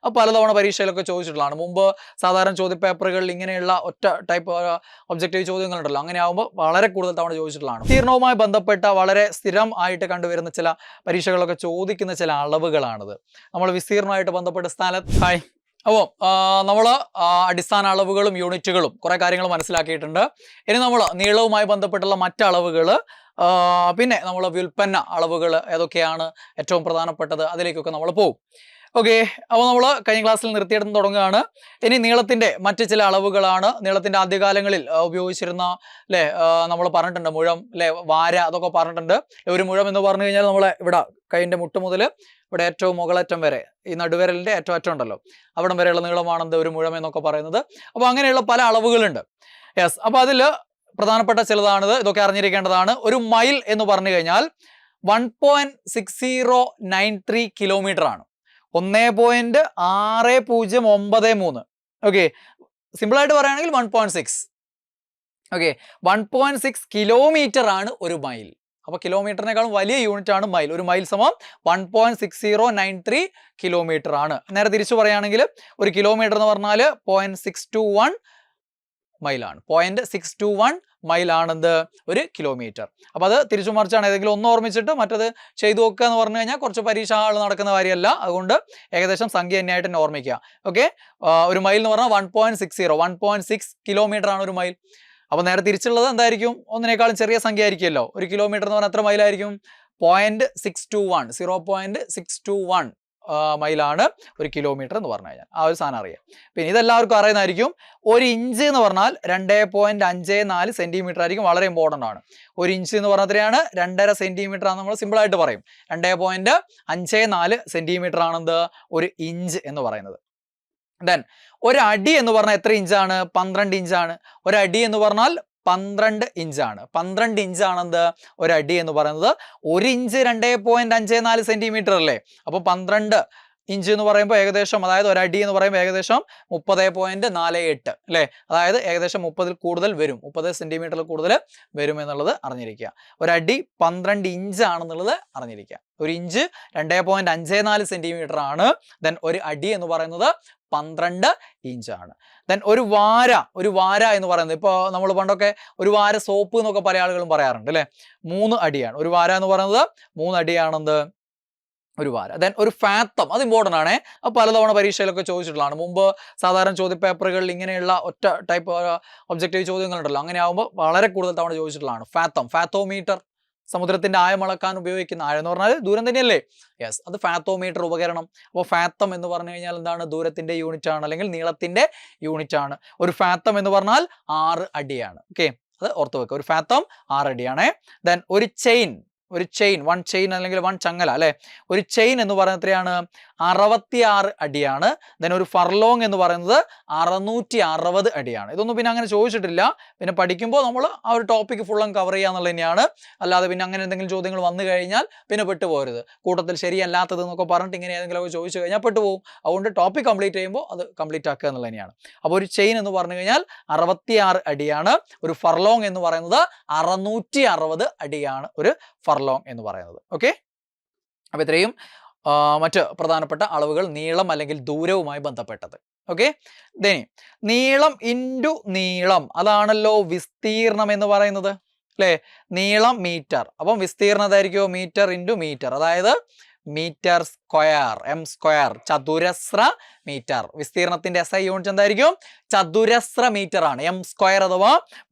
അത് പലതവണ പരീക്ഷയിലൊക്കെ ചോദിച്ചിട്ടുള്ളതാണ്. മുമ്പ് സാധാരണ ചോദ്യപേപ്പറുകളിൽ ഇങ്ങനെയുള്ള ഒറ്റ ടൈപ്പ് ഒബ്ജക്റ്റീവ് ചോദ്യങ്ങളുണ്ടല്ലോ, അങ്ങനെ ആകുമ്പോൾ വളരെ കൂടുതൽ തവണ ചോദിച്ചിട്ടുള്ളതാണ്. വിസ്തീർണവുമായി ബന്ധപ്പെട്ട വളരെ സ്ഥിരം ആയിട്ട് കണ്ടുവരുന്ന ചില പരീക്ഷകളൊക്കെ ചോദിക്കുന്ന ചില അളവുകളാണിത്. നമ്മൾ വിസ്തീർണമായിട്ട് ബന്ധപ്പെട്ട ഹായ്. അപ്പോൾ നമ്മൾ അടിസ്ഥാന അളവുകളും യൂണിറ്റുകളും കുറേ കാര്യങ്ങൾ മനസ്സിലാക്കിയിട്ടുണ്ട്. ഇനി നമ്മൾ നീളവുമായി ബന്ധപ്പെട്ടുള്ള മറ്റളവുകൾ, പിന്നെ നമ്മൾ വ്യുൽപ്പന്ന അളവുകൾ ഏതൊക്കെയാണ് ഏറ്റവും പ്രധാനപ്പെട്ടത്, അതിലേക്കൊക്കെ നമ്മൾ പോകും. ഓക്കെ, അപ്പോൾ നമ്മൾ കഴിഞ്ഞ ക്ലാസ്സിൽ നിർത്തിയിടത്ത് തുടങ്ങുകയാണ്. ഇനി നീളത്തിൻ്റെ മറ്റ് ചില അളവുകളാണ്. നീളത്തിൻ്റെ ആദ്യകാലങ്ങളിൽ ഉപയോഗിച്ചിരുന്ന അല്ലേ, നമ്മൾ പറഞ്ഞിട്ടുണ്ട് മുഴം അല്ലേ, വാര, അതൊക്കെ പറഞ്ഞിട്ടുണ്ട്. ഒരു മുഴം എന്ന് പറഞ്ഞു കഴിഞ്ഞാൽ നമ്മളെ ഇവിടെ കൈയിൻ്റെ മുട്ട് മുതൽ ഇവിടെ ഏറ്റവും മുകളറ്റം വരെ, ഈ നടുവിരലിൻ്റെ ഏറ്റവും അറ്റം ഉണ്ടല്ലോ, അവിടം വരെയുള്ള നീളമാണെന്ത് ഒരു മുഴം എന്നൊക്കെ പറയുന്നത്. അപ്പോൾ അങ്ങനെയുള്ള പല അളവുകളുണ്ട്. യെസ്, അപ്പോൾ അതിൽ പ്രധാനപ്പെട്ട ചിലതാണിത്. ഇതൊക്കെ അറിഞ്ഞിരിക്കേണ്ടതാണ്. ഒരു മൈൽ എന്ന് പറഞ്ഞു കഴിഞ്ഞാൽ 1.6093 കിലോമീറ്റർ ആണ്. 1.6093. ഓക്കെ, സിമ്പിളായിട്ട് പറയുകയാണെങ്കിൽ 1.6. ഓക്കെ, 1.6 കിലോമീറ്റർ ആണ് ഒരു മൈൽ. അപ്പോൾ കിലോമീറ്ററിനേക്കാളും വലിയ യൂണിറ്റ് ആണ് മൈൽ. ഒരു മൈൽ സമം 1.6093 കിലോമീറ്റർ ആണ്. നേരെ തിരിച്ചു പറയുകയാണെങ്കിൽ ഒരു കിലോമീറ്റർ എന്ന് പറഞ്ഞാൽ 0.621 മൈലാണ്. 0.621 മൈലാണെന്ത് ഒരു കിലോമീറ്റർ. അപ്പോൾ അത് തിരിച്ചു മറിച്ചാണ്. ഏതെങ്കിലും ഒന്ന് ഓർമ്മിച്ചിട്ട് മറ്റത് ചെയ്തു നോക്കുക എന്ന് പറഞ്ഞു കഴിഞ്ഞാൽ കുറച്ച് പരീക്ഷകൾ നടക്കുന്ന കാര്യമല്ല. അതുകൊണ്ട് ഏകദേശം സംഖ്യ തന്നെയായിട്ട് തന്നെ ഓർമ്മിക്കുക. ഓക്കെ, ഒരു മൈൽ എന്ന് പറഞ്ഞാൽ 1.6 കിലോമീറ്റർ ആണ് ഒരു മൈൽ. അപ്പോൾ നേരെ തിരിച്ചുള്ളത് എന്തായിരിക്കും? ഒന്നിനേക്കാളും ചെറിയ സംഖ്യ ആയിരിക്കുമല്ലോ. ഒരു കിലോമീറ്റർ എന്ന് പറഞ്ഞാൽ എത്ര മൈലായിരിക്കും? 0.621 മൈലാണ് ഒരു കിലോമീറ്റർ എന്ന് പറഞ്ഞു കഴിഞ്ഞാൽ. ആ ഒരു സാധനം അറിയാം. പിന്നെ ഇതെല്ലാവർക്കും അറിയുന്നതായിരിക്കും. ഒരു ഇഞ്ച് എന്ന് പറഞ്ഞാൽ 2.54 സെൻറ്റിമീറ്റർ ആയിരിക്കും. വളരെ ഇമ്പോർട്ടൻ്റ് ആണ്. ഒരു ഇഞ്ച് എന്ന് പറഞ്ഞാൽ എത്രയാണ്? 2.5 സെൻറ്റിമീറ്റർ ആണ്. നമ്മൾ സിമ്പിളായിട്ട് പറയും 2.54 സെൻറ്റിമീറ്റർ ആണെന്ത് ഒരു ഇഞ്ച് എന്ന് പറയുന്നത്. ദെൻ ഒരു അടി എന്ന് പറഞ്ഞാൽ എത്ര ഇഞ്ചാണ്? 12 ഇഞ്ചാണ്. ഒരു അടി എന്ന് പറഞ്ഞാൽ 12 ഇഞ്ചാണ്. 12 ഇഞ്ചാണെന്ത് ഒരടി എന്ന് പറയുന്നത്. ഒരു ഇഞ്ച് 2.54 സെൻറ്റിമീറ്റർ അല്ലേ. അപ്പോൾ 12 ഇഞ്ച് എന്ന് പറയുമ്പോൾ ഏകദേശം, അതായത് ഒരടി എന്ന് പറയുമ്പോൾ ഏകദേശം 30.48 അല്ലേ. അതായത് ഏകദേശം 30 കൂടുതൽ വരും, 30 സെൻറ്റിമീറ്ററിൽ കൂടുതൽ വരും എന്നുള്ളത് അറിഞ്ഞിരിക്കുക. ഒരടി 12 ഇഞ്ചാണെന്നുള്ളത് അറിഞ്ഞിരിക്കുക. ഒരു ഇഞ്ച് 2.54 സെൻറ്റിമീറ്റർ ആണ്. ദെൻ ഒരു അടി എന്ന് പറയുന്നത് 12 ഇഞ്ചാണ്. ദെൻ ഒരു വാര എന്ന് പറയുന്നത്, ഇപ്പോൾ നമ്മൾ പണ്ടൊക്കെ ഒരു വാര സോപ്പ് എന്നൊക്കെ പല ആളുകളും പറയാറുണ്ട് അല്ലേ. 3 അടിയാണ് ഒരു വാര എന്ന് പറയുന്നത്. 3 അടിയാണെന്ത് ഒരു വാര. ദെൻ ഒരു ഫാത്തം, അത് ഇമ്പോർട്ടൻ്റ് ആണ്. അത് പലതവണ പരീക്ഷയിലൊക്കെ ചോദിച്ചിട്ടുള്ളതാണ്. മുമ്പ് സാധാരണ ചോദ്യപേപ്പറുകളിൽ ഇങ്ങനെയുള്ള ഒറ്റ ടൈപ്പ് ഒബ്ജക്റ്റീവ് ചോദ്യങ്ങളുണ്ടല്ലോ, അങ്ങനെ ആകുമ്പോൾ വളരെ കൂടുതൽ തവണ ചോദിച്ചിട്ടുള്ളതാണ്. ഫാത്തോമീറ്റർ, സമുദ്രത്തിന്റെ ആഴം അളക്കാൻ ഉപയോഗിക്കുന്ന, ആഴം എന്ന് പറഞ്ഞാൽ ദൂരം തന്നെയല്ലേ. യെസ്, അത് ഫാത്തോമീറ്റർ ഉപകരണം. അപ്പോൾ ഫാത്തം എന്ന് പറഞ്ഞു കഴിഞ്ഞാൽ എന്താണ്? ദൂരത്തിന്റെ യൂണിറ്റ് ആണ്, അല്ലെങ്കിൽ നീളത്തിന്റെ യൂണിറ്റ് ആണ്. ഒരു ഫാത്തം എന്ന് പറഞ്ഞാൽ 6 അടിയാണ്. ഓക്കെ, അത് ഓർത്ത് വെക്കുക. ഒരു ഫാത്തം 6 അടിയാണ്. ദെൻ ഒരു ചെയിൻ, വൺ ചെയിൻ അല്ലെങ്കിൽ വൺ ചങ്ങല അല്ലെ. ഒരു ചെയിൻ എന്ന് പറയുന്നത് എത്രയാണ്? 66 അടിയാണ്. ദെൻ ഒരു ഫർലോങ് എന്ന് പറയുന്നത് 660 അടിയാണ്. ഇതൊന്നും പിന്നെ അങ്ങനെ ചോദിച്ചിട്ടില്ല. പിന്നെ പഠിക്കുമ്പോൾ നമ്മൾ ആ ഒരു ടോപ്പിക് ഫുള്ളും കവർ ചെയ്യുക എന്നുള്ളത് തന്നെയാണ്. അല്ലാതെ പിന്നെ അങ്ങനെ എന്തെങ്കിലും ചോദ്യങ്ങൾ വന്നു കഴിഞ്ഞാൽ പിന്നെ പെട്ടുപോകരുത്. കൂട്ടത്തിൽ ശരിയല്ലാത്തത് എന്നൊക്കെ പറഞ്ഞിട്ട് ഇങ്ങനെ ഏതെങ്കിലുമൊക്കെ ചോദിച്ചു കഴിഞ്ഞാൽ പെട്ടുപോകും. അതുകൊണ്ട് ടോപ്പിക് കംപ്ലീറ്റ് ചെയ്യുമ്പോൾ അത് കംപ്ലീറ്റ് ആക്കുക എന്നുള്ളത് തന്നെയാണ്. അപ്പോൾ ഒരു ചെയിൻ എന്ന് പറഞ്ഞു കഴിഞ്ഞാൽ 66 അടിയാണ്. ഒരു ഫർലോങ് എന്ന് പറയുന്നത് 660 അടിയാണ് ഒരു ഫർലോങ് എന്ന് പറയുന്നത്. ഓക്കെ, അപ്പോൾ ഇത്രയും മറ്റ് പ്രധാനപ്പെട്ട അളവുകൾ നീളം അല്ലെങ്കിൽ ദൂരവുമായി ബന്ധപ്പെട്ടത്. ഓക്കെ, നീളം ഇൻറ്റു നീളം, അതാണല്ലോ വിസ്തീർണം എന്ന് പറയുന്നത് അല്ലേ. നീളം മീറ്റർ, അപ്പം വിസ്തീർണതായിരിക്കുമോ മീറ്റർ ഇൻറ്റു മീറ്റർ, അതായത് മീറ്റർ സ്ക്വയർ, എം സ്ക്വയർ, ചതുരശ്ര മീറ്റർ. വിസ്തീർണത്തിന്റെ SI യൂണിറ്റ് എന്തായിരിക്കും? ചതുരശ്ര മീറ്റർ ആണ്. എം സ്ക്വയർ അഥവാ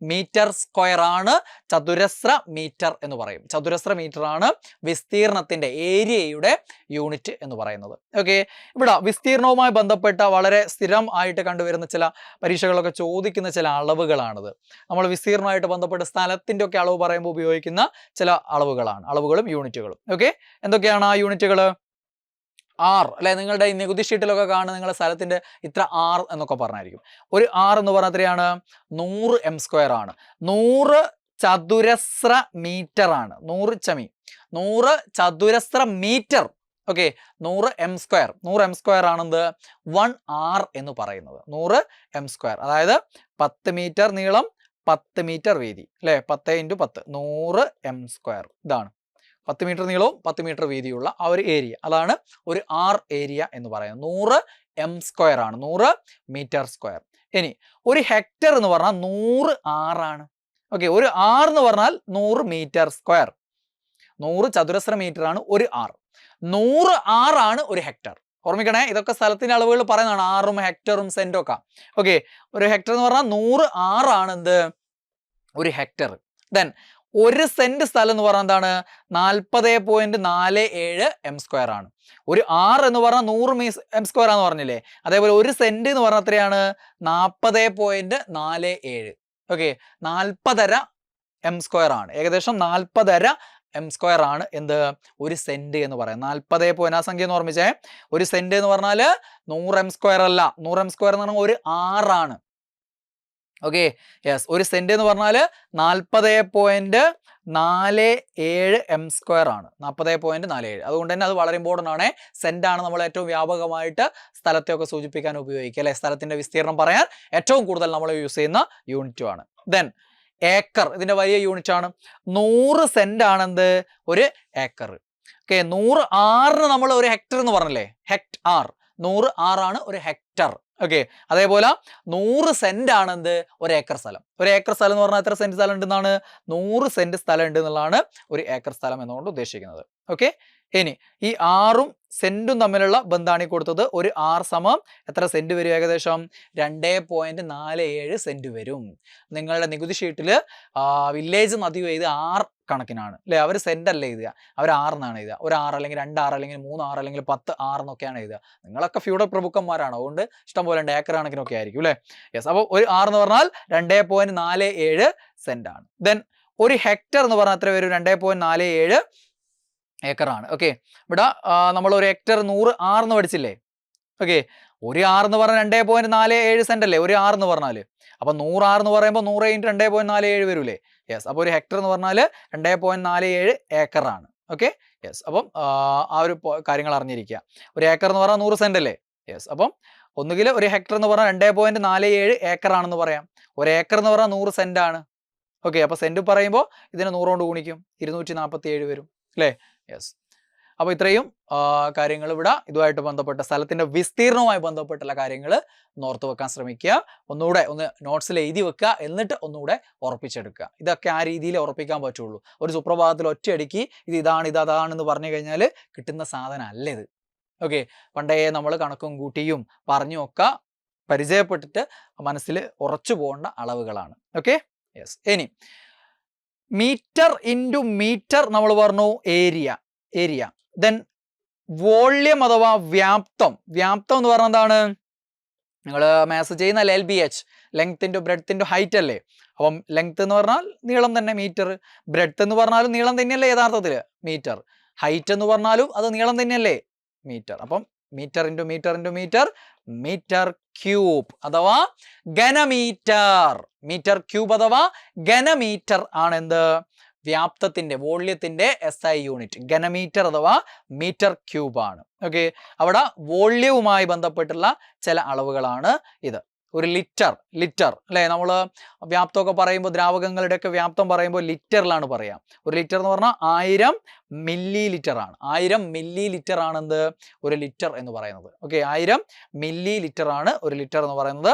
മീറ്റർ സ്ക്വയർ ആണ് ചതുരശ്ര മീറ്റർ എന്ന് പറയും. ചതുരശ്ര മീറ്റർ ആണ് വിസ്തീർണത്തിന്റെ, ഏരിയയുടെ യൂണിറ്റ് എന്ന് പറയുന്നത്. ഓക്കെ, ഇവിടെ വിസ്തീർണവുമായി ബന്ധപ്പെട്ട വളരെ സ്ഥിരം ആയിട്ട് കണ്ടുവരുന്ന ചില പരീക്ഷകളൊക്കെ ചോദിക്കുന്ന ചില അളവുകളാണിത്. നമ്മൾ വിസ്തീർണമായിട്ട് ബന്ധപ്പെട്ട സ്ഥലത്തിന്റെ ഒക്കെ അളവ് പറയുമ്പോൾ ഉപയോഗിക്കുന്ന ചില അളവുകളാണ്, അളവുകളും യൂണിറ്റുകളും. ഓക്കെ, എന്തൊക്കെയാണ് ആ യൂണിറ്റുകൾ? ആർ അല്ലെ. നിങ്ങളുടെ ഈ നികുതി ഷീറ്റിലൊക്കെ കാണുന്ന നിങ്ങളുടെ സ്ഥലത്തിന്റെ ഇത്ര ആർ എന്നൊക്കെ പറഞ്ഞായിരിക്കും. ഒരു ആർ എന്ന് പറഞ്ഞാൽ എത്രയാണ്? 100 എം സ്ക്വയർ ആണ്. 100 ചതുരശ്ര മീറ്റർ ആണ്. 100 ചതുരശ്ര metre. Okay, 100 M square. 100 M square ആണെന്ത് 1 ആർ എന്ന് പറയുന്നത്. 100 എം സ്ക്വയർ, അതായത് 10 മീറ്റർ നീളം, 10 മീറ്റർ വീതി അല്ലെ. 10 × 10 100 എം സ്ക്വയർ. ഇതാണ് 10 മീറ്റർ നീളവും 10 മീറ്റർ വീതിയുള്ള ആ ഒരു ഏരിയ, അതാണ് ഒരു ആർ ഏരിയ എന്ന് പറയുന്നത്. 100 m² ആണ്, 100 മീറ്റർ സ്ക്വയർ. ഇനി ഒരു ഹെക്ടർ എന്ന് പറഞ്ഞാൽ 100 ആറാണ്. ഓക്കെ, ഒരു ആർ എന്ന് പറഞ്ഞാൽ 100 മീറ്റർ സ്ക്വയർ, 100 ചതുരശ്ര മീറ്റർ ആണ് ഒരു ആർ. 100 ആറാണ് ഒരു ഹെക്ടർ. ഓർമ്മിക്കണേ, ഇതൊക്കെ സ്ഥലത്തിന്റെ അളവുകൾ പറയുന്നതാണ്, ആറും ഹെക്ടറും സെന്റും ഒക്കെ. ഓക്കെ, ഒരു ഹെക്ടർ എന്ന് പറഞ്ഞാൽ 100 ആറാണ് എന്ത്, ഒരു ഹെക്ടർ. ദെൻ ഒരു സെന്റ് സ്ഥലം എന്ന് പറഞ്ഞാൽ എന്താണ്, 40.47 m² ആണ്. ഒരു ആർ എന്ന് പറഞ്ഞാൽ 100 m² ആണെന്ന് പറഞ്ഞില്ലേ, അതേപോലെ ഒരു സെന്റ് എന്ന് പറഞ്ഞാൽ എത്രയാണ്, 40.47. ഓക്കെ, 40.5 m² ആണ്, ഏകദേശം 40.5 m² ആണ് എന്ത്, ഒരു സെന്റ് എന്ന് പറയാം. 40 ആ സംഖ്യ എന്ന് ഓർമ്മിച്ചേ. ഒരു സെന്റ് എന്ന് പറഞ്ഞാൽ 100 m² അല്ല, 100 m² എന്ന് പറഞ്ഞാൽ ഒരു ആറാണ്. ഓക്കെ, യെസ്, ഒരു സെന്റ് എന്ന് പറഞ്ഞാൽ 40.47 m² ആണ്, 40.47. അതുകൊണ്ട് തന്നെ അത് വളരെ ഇമ്പോർട്ടൻ്റ് ആണ്. സെന്റ് ആണ് നമ്മൾ ഏറ്റവും വ്യാപകമായിട്ട് സ്ഥലത്തെയൊക്കെ സൂചിപ്പിക്കാൻ ഉപയോഗിക്കുക, അല്ലെ, സ്ഥലത്തിന്റെ വിസ്തീർണം പറയാൻ ഏറ്റവും കൂടുതൽ നമ്മൾ യൂസ് ചെയ്യുന്ന യൂണിറ്റും ആണ്. ദെൻ ഏക്കർ, ഇതിന്റെ വലിയ യൂണിറ്റ് ആണ്. 100 സെന്റ് ആണെന്ത്, ഒരു ഏക്കർ. ഓക്കെ, 100 ആറിന് നമ്മൾ ഒരു ഹെക്ടർ എന്ന് പറഞ്ഞില്ലേ, ഹെക്ടാർ, 100 ആറാണ് ഒരു ഹെക്ടർ. ഓക്കെ, അതേപോലെ 100 സെന്റ് ആണെന്ത്, ഒരു ഏക്കർ സ്ഥലം. ഒരു ഏക്കർ സ്ഥലം എന്ന് പറഞ്ഞാൽ എത്ര സെന്റ് സ്ഥലം ഉണ്ടെന്നാണ്, 100 സെന്റ് സ്ഥലം ഉണ്ട് എന്നുള്ളതാണ് ഒരു ഏക്കർ സ്ഥലം എന്നുകൊണ്ട് ഉദ്ദേശിക്കുന്നത്. ഓക്കെ, ഇനി ഈ ആറും സെന്റും തമ്മിലുള്ള ബന്ധാണ് കൊടുത്തത്. ഒരു ആർ സമം എത്ര സെന്റ് വരും, ഏകദേശം 2.47 സെന്റ് വരും. നിങ്ങളുടെ നികുതി ഷീറ്റിൽ വില്ലേജ് നദി എഴുതുക ആർ കണക്കിനാണ്, അല്ലെ, അവർ സെന്റ് അല്ല എഴുതുക, അവർ ആറെന്നാണ് എഴുതുക. ഒരു ആറ് അല്ലെങ്കിൽ 2 ആറ് അല്ലെങ്കിൽ 3 ആറ് അല്ലെങ്കിൽ 10 ആറ് എന്നൊക്കെയാണ് എഴുതുക. നിങ്ങളൊക്കെ ഫ്യൂഡൽ പ്രഭുക്കന്മാരാണ്, അതുകൊണ്ട് ഇഷ്ടം പോലെ ഏക്കർ കണക്കിനൊക്കെ ആയിരിക്കും, അല്ലെ. യെസ്, അപ്പോൾ ഒരു ആർ എന്ന് പറഞ്ഞാൽ 2.47 സെന്റ് ആണ്. ദെൻ ഒരു ഹെക്ടർ എന്ന് പറഞ്ഞാൽ എത്ര വരും, 2.47 ഏക്കറാണ്. ഓക്കെ, ഇവിടെ നമ്മൾ ഒരു ഹെക്ടർ 100 ആറെന്ന് പഠിച്ചില്ലേ. ഓക്കെ, ഒരു ആർ എന്ന് പറഞ്ഞാൽ 2.47 സെന്റ് അല്ലേ ഒരു ആർ എന്ന് പറഞ്ഞാൽ. അപ്പൊ 100 ആർ എന്ന് പറയുമ്പോൾ 100 × 2.47 വരൂലേ. യെസ്, അപ്പോൾ ഒരു ഹെക്ടർ എന്ന് പറഞ്ഞാൽ 2.47 ഏക്കറാണ്. ഓക്കെ, യെസ്, അപ്പം ആ ഒരു കാര്യങ്ങൾ അറിഞ്ഞിരിക്കുക. ഒരു ഏക്കർ എന്ന് പറഞ്ഞാൽ 100 സെന്റ് അല്ലേ. യെസ്, അപ്പം ഒന്നുകിൽ ഒരു ഹെക്ടർ എന്ന് പറഞ്ഞാൽ 2.47 ഏക്കറാണെന്ന് പറയാം. ഒരു ഏക്കർ എന്ന് പറഞ്ഞാൽ 100 സെന്റ് ആണ്. ഓക്കെ, അപ്പൊ സെന്റ് പറയുമ്പോൾ ഇതിനെ 100 കൊണ്ട് ഗുണിക്കും, 247 വരും, അല്ലേ. യെസ്, അപ്പോൾ ഇത്രയും കാര്യങ്ങൾ ഇവിടെ ഇതുമായിട്ട് ബന്ധപ്പെട്ട സ്ഥലത്തിന്റെ വിസ്തീർണവുമായി ബന്ധപ്പെട്ടുള്ള കാര്യങ്ങൾ ഓർത്ത് വെക്കാൻ ശ്രമിക്കുക. ഒന്നുകൂടെ ഒന്ന് നോട്ട്സിൽ എഴുതി വെക്കുക, എന്നിട്ട് ഒന്നുകൂടെ ഉറപ്പിച്ചെടുക്കുക. ഇതൊക്കെ ആ രീതിയിൽ ഉറപ്പിക്കാൻ പറ്റുള്ളൂ. ഒരു സുപ്രഭാതത്തിൽ ഒറ്റയടിക്ക് ഇതാണെന്ന് പറഞ്ഞു കഴിഞ്ഞാൽ കിട്ടുന്ന സാധനം അല്ല ഇത്. ഓക്കെ, പണ്ടേ നമ്മൾ കണക്കും കൂട്ടിയും പറഞ്ഞുമൊക്കെ പരിചയപ്പെട്ടിട്ട് മനസ്സിൽ ഉറച്ചു പോകേണ്ട അളവുകളാണ്. Okay, yes. ഇനി മീറ്റർ ഇൻറ്റു മീറ്റർ നമ്മൾ പറഞ്ഞു ഏരിയ. ദെൻ വോള്യം അഥവാ വ്യാപ്തം എന്ന് പറഞ്ഞാൽ എന്താണ്, നിങ്ങൾ മാത്സ് ചെയ്യുന്ന LBH, length into breadth into height അല്ലേ. അപ്പം ലെങ്ത് എന്ന് പറഞ്ഞാൽ നീളം തന്നെ മീറ്റർ, ബ്രെഡ്ത്ത് എന്ന് പറഞ്ഞാലും നീളം തന്നെയല്ലേ യഥാർത്ഥത്തിൽ മീറ്റർ, ഹൈറ്റ് എന്ന് പറഞ്ഞാലും അത് നീളം തന്നെയല്ലേ മീറ്റർ. അപ്പം മീറ്റർ ഇൻറ്റു മീറ്റർ ക്യൂബ് അഥവാ ഘനമീറ്റർ. മീറ്റർ ക്യൂബ് അഥവാ ഘനമീറ്റർ ആണ് എന്ത്, വ്യാപ്തത്തിന്റെ വോള്യത്തിന്റെ SI യൂണിറ്റ്. ഘനമീറ്റർ അഥവാ മീറ്റർ ക്യൂബ് ആണ്. ഓക്കെ, അവിടെ വോള്യവുമായി ബന്ധപ്പെട്ടുള്ള ചില അളവുകളാണ് ഇത്. ഒരു ലിറ്റർ അല്ലെ, നമ്മൾ വ്യാപ്തമൊക്കെ പറയുമ്പോൾ ദ്രാവകങ്ങളുടെയൊക്കെ വ്യാപ്തം പറയുമ്പോൾ ലിറ്ററിലാണ് പറയാം. ഒരു ലിറ്റർ എന്ന് പറഞ്ഞാൽ 1000 മില്ലി ലിറ്റർ ആണ്. 1000 മില്ലി ലിറ്റർ ആണ് എന്ത്, ഒരു ലിറ്റർ എന്ന് പറയുന്നത്. ഓക്കെ, 1000 മില്ലി ലിറ്റർ ആണ് ഒരു ലിറ്റർ എന്ന് പറയുന്നത്.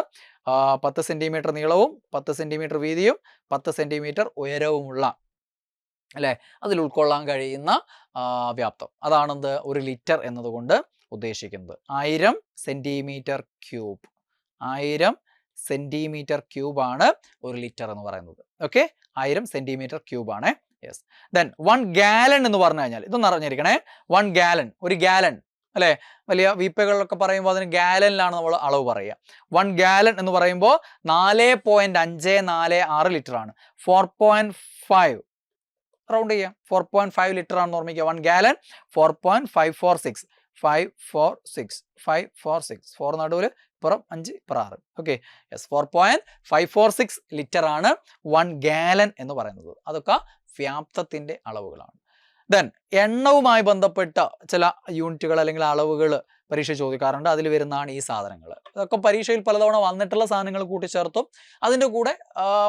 10 സെന്റിമീറ്റർ നീളവും 10 സെന്റിമീറ്റർ വീതിയും 10 സെന്റിമീറ്റർ ഉയരവുമുള്ള, അല്ലെ, അതിൽ ഉൾക്കൊള്ളാൻ കഴിയുന്ന വ്യാപ്തം, അതാണെന്ത് ഒരു ലിറ്റർ എന്നതുകൊണ്ട് ഉദ്ദേശിക്കുന്നത്. 1000 സെന്റിമീറ്റർ ക്യൂബ്, 1000 സെന്റിമീറ്റർ ക്യൂബ് ആണ് ഒരു ലിറ്റർ എന്ന് പറയുന്നത്. ഓക്കെ, 1000 സെന്റിമീറ്റർ ക്യൂബ് ആണ്. യെസ്. ദെൻ 1 ഗാലൺ എന്ന് പറഞ്ഞു കഴിഞ്ഞാൽ ഇതൊന്നും അറിഞ്ഞിരിക്കണേ. 1 ഗാലൺ, ഒരു ഗാലൺ അല്ലെ, വലിയ വീപ്പകളിലൊക്കെ പറയുമ്പോൾ അതിന് ഗാലനിലാണ് നമ്മൾ അളവ് പറയുക. 1 ഗാലൺ എന്ന് പറയുമ്പോൾ 4.546 ലിറ്റർ ആണ്. 4.5 റൗണ്ട് ചെയ്യാം, 4.5 ലിറ്റർ ആണെന്ന് ഓർമ്മിക്കുക. 1 ഗാലൺ 4.546, 4 നടുവിൽ ഇപ്പുറം 5 ഇപ്പുറം 6. ഓക്കെ, യെസ്, 4.546 ലിറ്റർ ആണ് 1 ഗാലൺ എന്ന് പറയുന്നത്. അതൊക്കെ വ്യാപ്തത്തിന്റെ അളവുകളാണ്. ദെൻ എണ്ണവുമായി ബന്ധപ്പെട്ട ചില യൂണിറ്റുകൾ അല്ലെങ്കിൽ അളവുകൾ പരീക്ഷ ചോദിക്കാറുണ്ട്. അതിൽ വരുന്നതാണ് ഈ സാധനങ്ങൾ. അതൊക്കെ പരീക്ഷയിൽ പലതവണ വന്നിട്ടുള്ള സാധനങ്ങൾ കൂട്ടിച്ചേർത്തും അതിൻ്റെ കൂടെ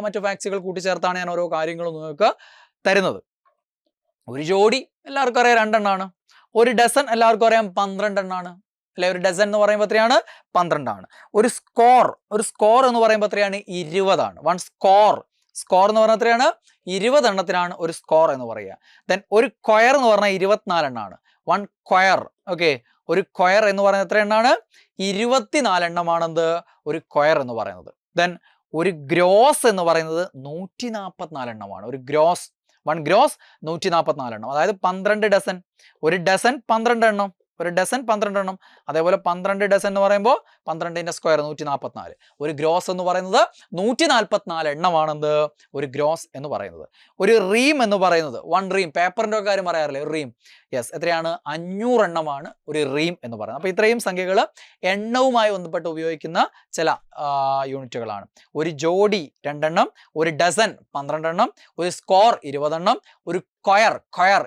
മറ്റു ഫാക്ട്സുകൾ കൂട്ടിച്ചേർത്താണ് ഞാൻ ഓരോ കാര്യങ്ങളും നിങ്ങൾക്ക് തരുന്നത്. ഒരു ജോഡി എല്ലാവർക്കും അറിയാം 2 എണ്ണമാണ്. ഒരു ഡസൻ എല്ലാവർക്കും അറിയാം 12 എണ്ണമാണ് അല്ലെ. ഒരു ഡസൻ എന്ന് പറയുമ്പോൾ എത്രയാണ്? 12 ആണ്. ഒരു സ്കോർ എന്ന് പറയുമ്പോൾ എത്രയാണ്? 20 ആണ്. 1 സ്കോർ എന്ന് പറഞ്ഞാൽ എത്രയാണ്? 20 എണ്ണത്തിനാണ് ഒരു സ്കോർ എന്ന് പറയുക. ദെൻ ഒരു ക്വയർ എന്ന് പറഞ്ഞാൽ 24 എണ്ണമാണ്. 1 ക്വയർ. ഓക്കെ, ഒരു ക്വയർ എന്ന് പറയുന്നത് എത്ര എണ്ണമാണ്? 24 എണ്ണമാണെന്ത് ഒരു ക്വയർ എന്ന് പറയുന്നത്. ദെൻ ഒരു ഗ്രോസ് എന്ന് പറയുന്നത് 144 എണ്ണമാണ്. ഒരു ഗ്രോസ് 1 ഗ്രോസ് 144 എണ്ണം, അതായത് 12 ഡസൻ. ഒരു ഡസൻ 12 എണ്ണം, ഒരു ഡസൻ 12 എണ്ണം. അതേപോലെ 12 ഡസൻ എന്ന് പറയുമ്പോൾ 12ന്റെ സ്ക്വയർ 144. ഒരു ഗ്രോസ് എന്ന് പറയുന്നത് 144 എണ്ണമാണെന്ത് ഒരു ഗ്രോസ് എന്ന് പറയുന്നത്. ഒരു റീം എന്ന് പറയുന്നത് 1 റീം, പേപ്പറിന്റെ കാര്യം പറയാറില്ലേ, ഒരു റീം. യെസ്, എത്രയാണ്? 500 എണ്ണമാണ് ഒരു റീം എന്ന് പറയുന്നത്. അപ്പോൾ ഇത്രയും സംഖ്യകൾ എണ്ണവുമായി ബന്ധപ്പെട്ട് ഉപയോഗിക്കുന്ന ചില യൂണിറ്റുകളാണ്. ഒരു ജോഡി 2 എണ്ണം, ഒരു ഡസൻ 12 എണ്ണം, ഒരു സ്കോർ 20 എണ്ണം, ഒരു ക്വയർ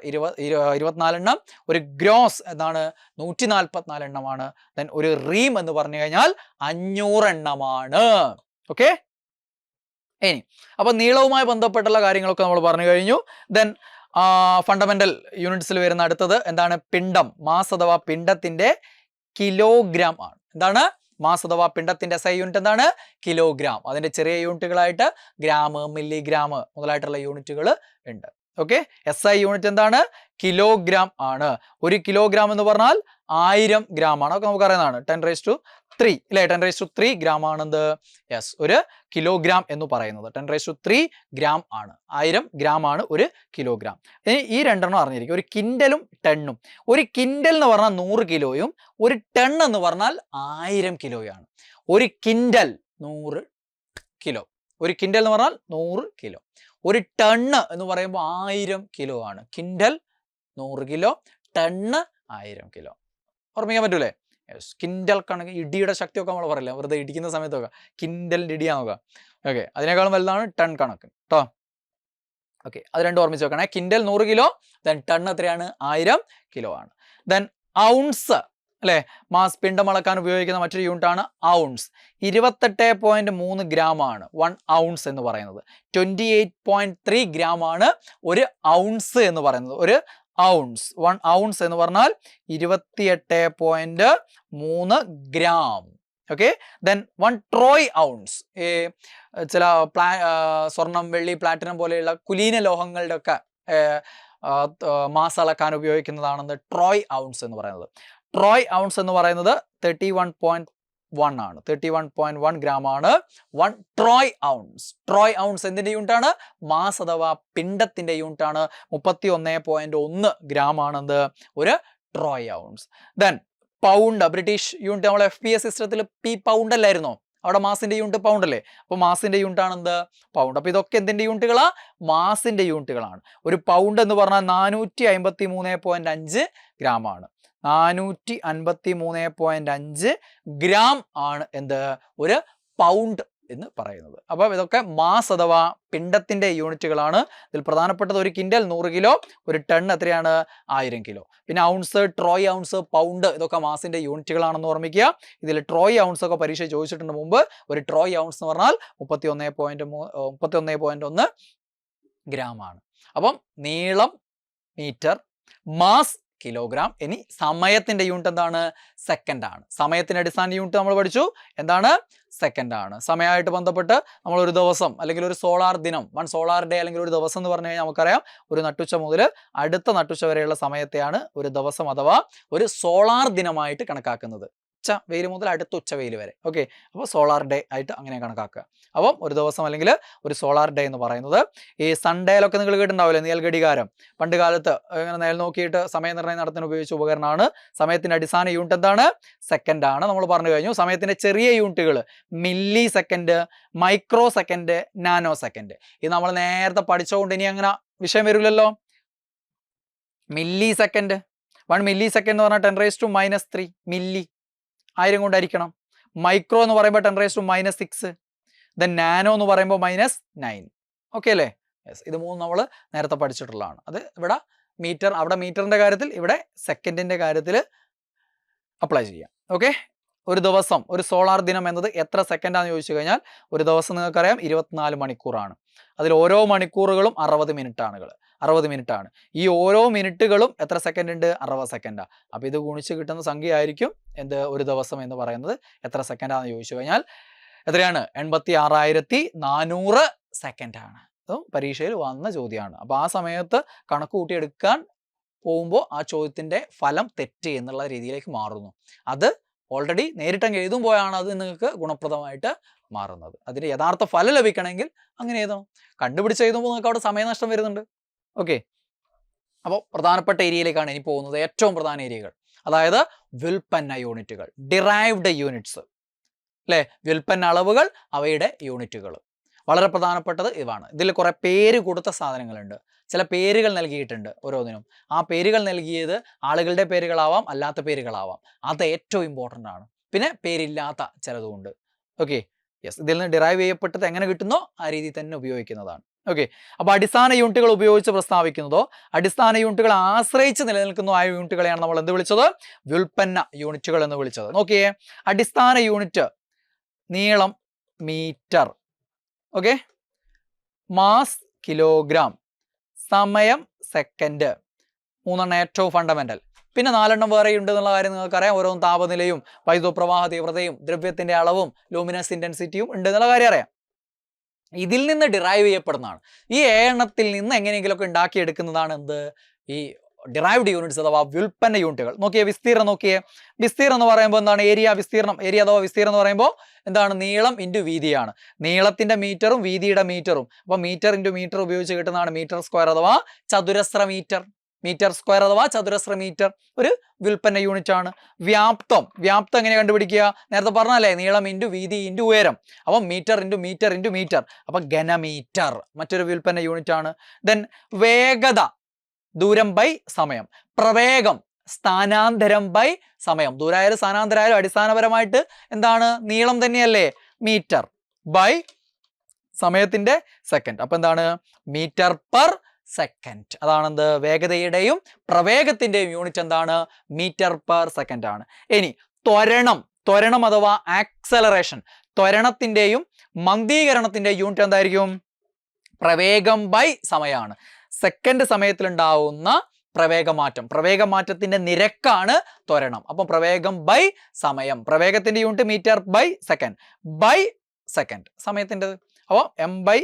24 എണ്ണം, ഒരു ഗ്രോസ് എന്താണ് 144 എണ്ണമാണ്. ദെൻ ഒരു റീം എന്ന് പറഞ്ഞു കഴിഞ്ഞാൽ 500 എണ്ണമാണ്. ഓക്കെ, ഇനി അപ്പൊ നീളവുമായി ബന്ധപ്പെട്ടുള്ള കാര്യങ്ങളൊക്കെ നമ്മൾ പറഞ്ഞു കഴിഞ്ഞു. ദെൻ ഫണ്ടമെന്റൽ യൂണിറ്റ്സിൽ വരുന്ന അടുത്തത് എന്താണ്? പിണ്ഡം, മാസ് അഥവാ പിണ്ഡത്തിന്റെ കിലോഗ്രാം ആണ്. എന്താണ്? മാസ് അഥവാ പിണ്ഡത്തിന്റെ SI യൂണിറ്റ് എന്താണ്? കിലോഗ്രാം. അതിന്റെ ചെറിയ യൂണിറ്റുകളായിട്ട് ഗ്രാം, മില്ലിഗ്രാം മുതലായിട്ടുള്ള യൂണിറ്റുകൾ ഉണ്ട്. ഓക്കെ, SI യൂണിറ്റ് എന്താണ്? കിലോഗ്രാം ആണ്. ഒരു കിലോഗ്രാം എന്ന് പറഞ്ഞാൽ 1000 ഗ്രാം ആണ്. ഒക്കെ നമുക്കറിയുന്നതാണ്. 10⁻³ അല്ലെ, 10⁻³ ഗ്രാം ആണെന്ത്? യെസ്, ഒരു കിലോഗ്രാം എന്ന് പറയുന്നത് 10⁻³ ഗ്രാം ആണ്. 1000 ഗ്രാം ആണ് ഒരു കിലോഗ്രാം. ഇനി ഈ രണ്ടെണ്ണം അറിഞ്ഞിരിക്കും, ഒരു കിൻഡലും ടണ്ണും. ഒരു കിൻഡൽ എന്ന് പറഞ്ഞാൽ 100 കിലോയും, ഒരു ടൺ എന്ന് പറഞ്ഞാൽ 1000 കിലോയാണ്. ഒരു കിൻഡൽ 100 കിലോ, ഒരു കിൻഡൽ എന്ന് പറഞ്ഞാൽ 100 കിലോ. ഒരു ടണ്ണ് എന്ന് പറയുമ്പോൾ 1000 കിലോ ആണ്. കിൻഡൽ 100 കിലോ, ടണ്ണ് 1000 കിലോ. ഓർമ്മിക്കാൻ പറ്റൂലേ? യെസ്, കിൻഡൽ കണക്ക് ഇടിയുടെ ശക്തിയൊക്കെ നമ്മൾ പറയില്ല, വെറുതെ ഇടിക്കുന്ന സമയത്തൊക്കെ കിൻഡലിൻ്റെ ഇടിയാ നോക്കുക. ഓക്കെ, അതിനേക്കാളും വലുതാണ് ടൺ കണക്ക് കേട്ടോ. ഓക്കെ, അത് രണ്ടും ഓർമ്മിച്ച് വെക്കണേ. കിൻഡൽ 100 കിലോ, ദെൻ ടൺ എത്രയാണ്? 1000 കിലോ ആണ്. ദെൻ ഔൺസ് അല്ലെ, മാസ് പിണ്ഡം അളക്കാൻ ഉപയോഗിക്കുന്ന മറ്റൊരു യൂണിറ്റ് ആണ് ഔൺസ്. 28.3 ഗ്രാം ആണ് 1 ഔൺസ് എന്ന് പറയുന്നത്. 28.3 ഗ്രാം ആണ് ഒരു ഔൺസ് എന്ന് പറയുന്നത്. ഒരു ഔൺസ്, 1 ഔൺസ് എന്ന് പറഞ്ഞാൽ 28.3 gram. Okay, then 1 Troy ounce. ചില സ്വർണം, വെള്ളി, പ്ലാറ്റിനം പോലെയുള്ള കുലീന ലോഹങ്ങളുടെ ഒക്കെ മാസ് അളക്കാൻ ഉപയോഗിക്കുന്നതാണെന്ന് ട്രോയ് ഔൺസ് എന്ന് പറയുന്നത്. ട്രോയ് ഔൺസ് എന്ന് പറയുന്നത് 31.1 ആണ്. 31.1 ഗ്രാം ആണ് 1 ട്രോയ് ഔൺസ്. ട്രോയ് ഔൺസ് എന്തിന്റെ യൂണിറ്റ് ആണ്? മാസ് അഥവാ പിണ്ഡത്തിന്റെ യൂണിറ്റ് ആണ്. 31.1 ഗ്രാം ആണെന്ത് ഒരു Troy ounce. Then pound, British unit. നമ്മൾ FPS സിസ്റ്റത്തിൽ പൗണ്ട് അല്ലായിരുന്നോ? അവിടെ മാസിന്റെ യൂണിറ്റ് പൗണ്ട് അല്ലേ? അപ്പോൾ മാസിന്റെ യൂണിറ്റ് ആണ് എന്ത്? പൗണ്ട്. അപ്പോൾ ഇതൊക്കെ എന്തിന്റെ യൂണിറ്റുകളാ? മാസിന്റെ യൂണിറ്റുകളാണ്. ഒരു പൗണ്ട് എന്ന് പറഞ്ഞാൽ 453.5 ഗ്രാം ആണ്. 453.5 ഗ്രാം ആണ് എന്ത് ഒരു പൗണ്ട് എന്ന് പറയുന്നത്. അപ്പോൾ ഇതൊക്കെ മാസ് അഥവാ പിണ്ഡത്തിന്റെ യൂണിറ്റുകളാണ്. ഇതിൽ പ്രധാനപ്പെട്ടത് ഒരു കിൻഡൽ 100 കിലോ, ഒരു ടൺ എത്രയാണ്? 1000 കിലോ. പിന്നെ ഔൺസ്, ട്രോയ് ഔൺസ്, പൗണ്ട് ഇതൊക്കെ മാസിന്റെ യൂണിറ്റുകളാണെന്ന് ഓർമ്മിക്കുക. ഇതിൽ ട്രോയ് ഔൺസ് ഒക്കെ പരീക്ഷ ചോദിച്ചിട്ടുണ്ട് മുമ്പ്. ഒരു ട്രോയ് ഔൺസ് എന്ന് പറഞ്ഞാൽ 31.1 ഗ്രാം ആണ്. അപ്പം നീളം മീറ്റർ, മാസ് കിലോഗ്രാം. ഇനി സമയത്തിന്റെ യൂണിറ്റ് എന്താണ്? സെക്കൻഡ് ആണ്. സമയത്തിന്റെ അടിസ്ഥാന യൂണിറ്റ് നമ്മൾ പഠിച്ചു, എന്താണ്? സെക്കൻഡ് ആണ്. സമയമായിട്ട് ബന്ധപ്പെട്ട് നമ്മൾ ഒരു ദിവസം അല്ലെങ്കിൽ ഒരു സോളാർ ദിനം, 1 സോളാർ ഡേ അല്ലെങ്കിൽ ഒരു ദിവസം എന്ന് പറഞ്ഞു കഴിഞ്ഞാൽ നമുക്കറിയാം, ഒരു നട്ടുച്ച മുതൽ അടുത്ത നട്ടുച്ച വരെയുള്ള സമയത്തെയാണ് ഒരു ദിവസം അഥവാ ഒരു സോളാർ ദിനമായിട്ട് കണക്കാക്കുന്നത്. ഉച്ച വെയിൽ മുതൽ അടുത്ത ഉച്ച വെയിൽ വരെ. ഓക്കെ, അപ്പോൾ സോളാർ ഡേ ആയിട്ട് അങ്ങനെ കണക്കാക്കുക. അപ്പം ഒരു ദിവസം അല്ലെങ്കിൽ ഒരു സോളാർ ഡേ എന്ന് പറയുന്നത്. ഈ സൺഡേയിലൊക്കെ നിങ്ങൾ കേട്ടിട്ടുണ്ടാവില്ലേ, നിഴൽഘടികാരം. പണ്ട് കാലത്ത് ഇങ്ങനെ നേൽ നോക്കിയിട്ട് സമയനിർണ്ണയം നടത്താൻ ഉപയോഗിച്ച ഉപകരണമാണ്. സമയത്തിന്റെ അടിസ്ഥാന യൂണിറ്റ് എന്താണ്? സെക്കൻഡ് ആണ്. നമ്മൾ പറഞ്ഞു കഴിഞ്ഞു. സമയത്തിന്റെ ചെറിയ യൂണിറ്റുകൾ milli second, micro second, nano second. ഇത് നമ്മൾ നേരത്തെ പഠിച്ചുകൊണ്ട് ഇനി അങ്ങനെ വിഷയം വരില്ലല്ലോ. മില്ലി സെക്കൻഡ്, 1 മില്ലി സെക്കൻഡ് എന്ന് പറഞ്ഞാൽ 10⁻³ മില്ലി, 1000 കൊണ്ടായിരിക്കണം. മൈക്രോ എന്ന് പറയുമ്പോൾ 10⁻⁻6. ദെൻ നാനോ എന്ന് പറയുമ്പോൾ -9. ഓക്കെ അല്ലേ? യെസ്, ഇത് മൂന്ന് നമ്മൾ നേരത്തെ പഠിച്ചിട്ടുള്ളതാണ്. അത് ഇവിടെ മീറ്റർ, അവിടെ മീറ്ററിന്റെ കാര്യത്തിൽ, ഇവിടെ സെക്കൻഡിന്റെ കാര്യത്തിൽ അപ്ലൈ ചെയ്യാം. ഓക്കെ, ഒരു ദിവസം, ഒരു സോളാർ ദിനം എന്നത് എത്ര സെക്കൻഡാന്ന് ചോദിച്ചു കഴിഞ്ഞാൽ ഒരു ദിവസം നിങ്ങൾക്കറിയാം 24 മണിക്കൂറാണ്. അതിൽ ഓരോ മണിക്കൂറുകളും 60 മിനിറ്റാണ്. ഈ ഓരോ മിനിറ്റുകളും എത്ര സെക്കൻഡ് ഉണ്ട്? 60 സെക്കൻഡാണ്. അപ്പോൾ ഇത് ഗുണിച്ച് കിട്ടുന്ന സംഖ്യ ആയിരിക്കും എന്ത് ഒരു ദിവസം എന്ന് പറയുന്നത്. എത്ര സെക്കൻഡാന്ന് ചോദിച്ചു കഴിഞ്ഞാൽ എത്രയാണ്? 86,400 സെക്കൻഡാണ്. അതും പരീക്ഷയിൽ വന്ന ചോദ്യമാണ്. അപ്പോൾ ആ സമയത്ത് കണക്ക് കൂട്ടിയെടുക്കാൻ പോകുമ്പോൾ ആ ചോദ്യത്തിൻ്റെ ഫലം തെറ്റ് എന്നുള്ള രീതിയിലേക്ക് മാറുന്നു. അത് ഓൾറെഡി നേരിട്ടങ്ങ് എഴുതുമ്പോഴാണ് അത് നിങ്ങൾക്ക് ഗുണപ്രദമായിട്ട് മാറുന്നത്. അതിന് യഥാർത്ഥ ഫലം ലഭിക്കണമെങ്കിൽ അങ്ങനെ എഴുതണം. കണ്ടുപിടിച്ച് എഴുതുമ്പോൾ നിങ്ങൾക്ക് അവിടെ സമയനഷ്ടം വരുന്നുണ്ട്. ഓക്കെ, അപ്പോൾ പ്രധാനപ്പെട്ട ഏരിയയിലേക്കാണ് ഇനി പോകുന്നത്. ഏറ്റവും പ്രധാന ഏരിയകൾ, അതായത് വ്യുൽപ്പന്ന യൂണിറ്റുകൾ, ഡിറൈവ്ഡ് യൂണിറ്റ്സ് അല്ലേ? വ്യുൽപ്പന്ന അളവുകൾ, അവയുടെ യൂണിറ്റുകൾ. വളരെ പ്രധാനപ്പെട്ടത് ഇവാണ്. ഇതിൽ കുറേ പേര് കൊടുത്ത സാധനങ്ങളുണ്ട്. ചില പേരുകൾ നൽകിയിട്ടുണ്ട് ഓരോന്നിനും. ആ പേരുകൾ നൽകിയത് ആളുകളുടെ പേരുകളാവാം, അല്ലാത്ത പേരുകളാവാം. അത് ഏറ്റവും ഇമ്പോർട്ടൻ്റ് ആണ്. പിന്നെ പേരില്ലാത്ത ചിലതുമുണ്ട്. Okay, yes. ഇതിൽ നിന്ന് ഡിറൈവ് ചെയ്യപ്പെട്ടത് എങ്ങനെ കിട്ടുന്നോ ആ രീതിയിൽ തന്നെ ഉപയോഗിക്കുന്നതാണ്. ഓക്കെ, അപ്പോൾ അടിസ്ഥാന യൂണിറ്റുകൾ ഉപയോഗിച്ച് പ്രസ്താവിക്കുന്നതോ അടിസ്ഥാന യൂണിറ്റുകൾ ആശ്രയിച്ച് നിലനിൽക്കുന്ന ആ യൂണിറ്റുകളെയാണ് നമ്മൾ എന്ത് വിളിച്ചത്? വ്യുൽപ്പന്ന യൂണിറ്റുകൾ എന്ന് വിളിച്ചത്. നോക്കിയേ, അടിസ്ഥാന യൂണിറ്റ് നീളം മീറ്റർ, ഓക്കെ, മാസ് കിലോഗ്രാം, സമയം സെക്കൻഡ്, 3 ഏറ്റവും ഫണ്ടമെന്റൽ. പിന്നെ 4 വേറെ ഉണ്ട് എന്നുള്ള കാര്യം നിങ്ങൾക്കറിയാം. ഓരോ താപനിലയും വൈദ്യുത പ്രവാഹ തീവ്രതയും ദ്രവ്യത്തിന്റെ അളവും ലൂമിനസ് ഇന്റൻസിറ്റിയും ഉണ്ട് എന്നുള്ള കാര്യം അറിയാം. ഇതിൽ നിന്ന് ഡിറൈവ് ചെയ്യപ്പെടുന്നതാണ്. ഈ എണ്ണത്തിൽ നിന്ന് എങ്ങനെയെങ്കിലുമൊക്കെ ഉണ്ടാക്കിയെടുക്കുന്നതാണ് എന്ത്? ഈ ഡിറൈവ്ഡ് യൂണിറ്റ്സ് അഥവാ വ്യുൽപ്പന്ന യൂണിറ്റുകൾ. നോക്കിയേ, വിസ്തീർണം നോക്കിയേ. വിസ്തീർണം എന്ന് പറയുമ്പോൾ എന്താണ്? ഏരിയ വിസ്തീർണം. ഏരിയ അഥവാ വിസ്തീർണം എന്ന് പറയുമ്പോൾ എന്താണ്? നീളം ഇൻറ്റു വീതിയാണ്. നീളത്തിന്റെ മീറ്ററും വീതിയുടെ മീറ്ററും. അപ്പോൾ മീറ്റർ ഇൻറ്റു മീറ്റർ ഉപയോഗിച്ച് കിട്ടുന്നതാണ് മീറ്റർ സ്ക്വയർ അഥവാ ചതുരശ്ര മീറ്റർ. മീറ്റർ സ്ക്വയർ അഥവാ ചതുരശ്ര മീറ്റർ ഒരു വ്യുൽപ്പന്ന യൂണിറ്റ് ആണ്. വ്യാപ്തം എങ്ങനെ കണ്ടുപിടിക്കുക? നേരത്തെ പറഞ്ഞല്ലേ, നീളം ഇൻറ്റു വീതി ഇൻറ്റു ഉയരം. അപ്പം metre into metre into metre, അപ്പം ഘനമീറ്റർ മറ്റൊരു വ്യുൽപ്പന്ന യൂണിറ്റ് ആണ്. ദെൻ വേഗത, ദൂരം ബൈ സമയം. പ്രവേഗം, സ്ഥാനാന്തരം ബൈ സമയം. ദൂരായാലും സ്ഥാനാന്തരമായാലും അടിസ്ഥാനപരമായിട്ട് എന്താണ്? നീളം തന്നെയല്ലേ? മീറ്റർ ബൈ സമയത്തിന്റെ സെക്കൻഡ്. അപ്പൊ എന്താണ്? Metre per second. അതാണെന്ത്? വേഗതയുടെയും പ്രവേഗത്തിന്റെയും യൂണിറ്റ് എന്താണ്? മീറ്റർ പെർ സെക്കൻഡ് ആണ്. ഇനി ത്വരണം അഥവാ ആക്സലറേഷൻ. ത്വരണത്തിന്റെയും മന്ദീകരണത്തിന്റെയും യൂണിറ്റ് എന്തായിരിക്കും? പ്രവേഗം ബൈ സമയമാണ്. സെക്കൻഡ് സമയത്തിലുണ്ടാവുന്ന പ്രവേഗമാറ്റത്തിന്റെ നിരക്കാണ് ത്വരണം. അപ്പം പ്രവേഗം ബൈ സമയം. പ്രവേഗത്തിന്റെ യൂണിറ്റ് മീറ്റർ ബൈ സെക്കൻഡ് സമയത്തിൻ്റെ. അപ്പോൾ എം ബൈ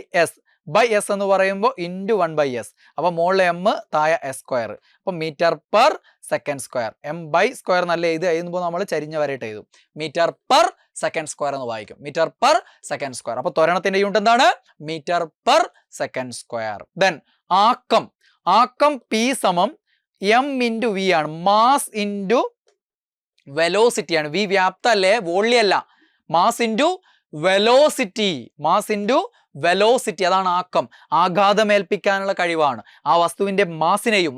എസ് എന്ന് പറയുമ്പോൾ ഇൻറ്റു 1/s. അപ്പോൾ മുകളിൽ എം, താഴെ എസ് സ്ക്വയർ. അപ്പം metre per second square. M by square എന്നല്ല ഇത് എഴുതുമ്പോൾ നമ്മൾ ചരിഞ്ഞ വരയിട്ട് എഴുതും. മീറ്റർ പെർ സെക്കൻഡ് സ്ക്വയർ എന്ന് വായിക്കും. Metre per second square. അപ്പോൾ ത്വരണത്തിന്റെ യൂണിറ്റ് എന്താണ്? Metre per second square. Then ആക്കം പി സമം എം ഇൻറ്റു വി ആണ്. മാസ് ഇൻറ്റു വെലോസിറ്റി ആണ്. വി വ്യാപ്തം അല്ലേ, വോള്യം അല്ല. മാസ് ഇൻറ്റു വെലോസിറ്റി അതാണ് ആക്കം. ആഘാതമേൽപ്പിക്കാനുള്ള കഴിവാണ്. ആ വസ്തുവിന്റെ മാസിനെയും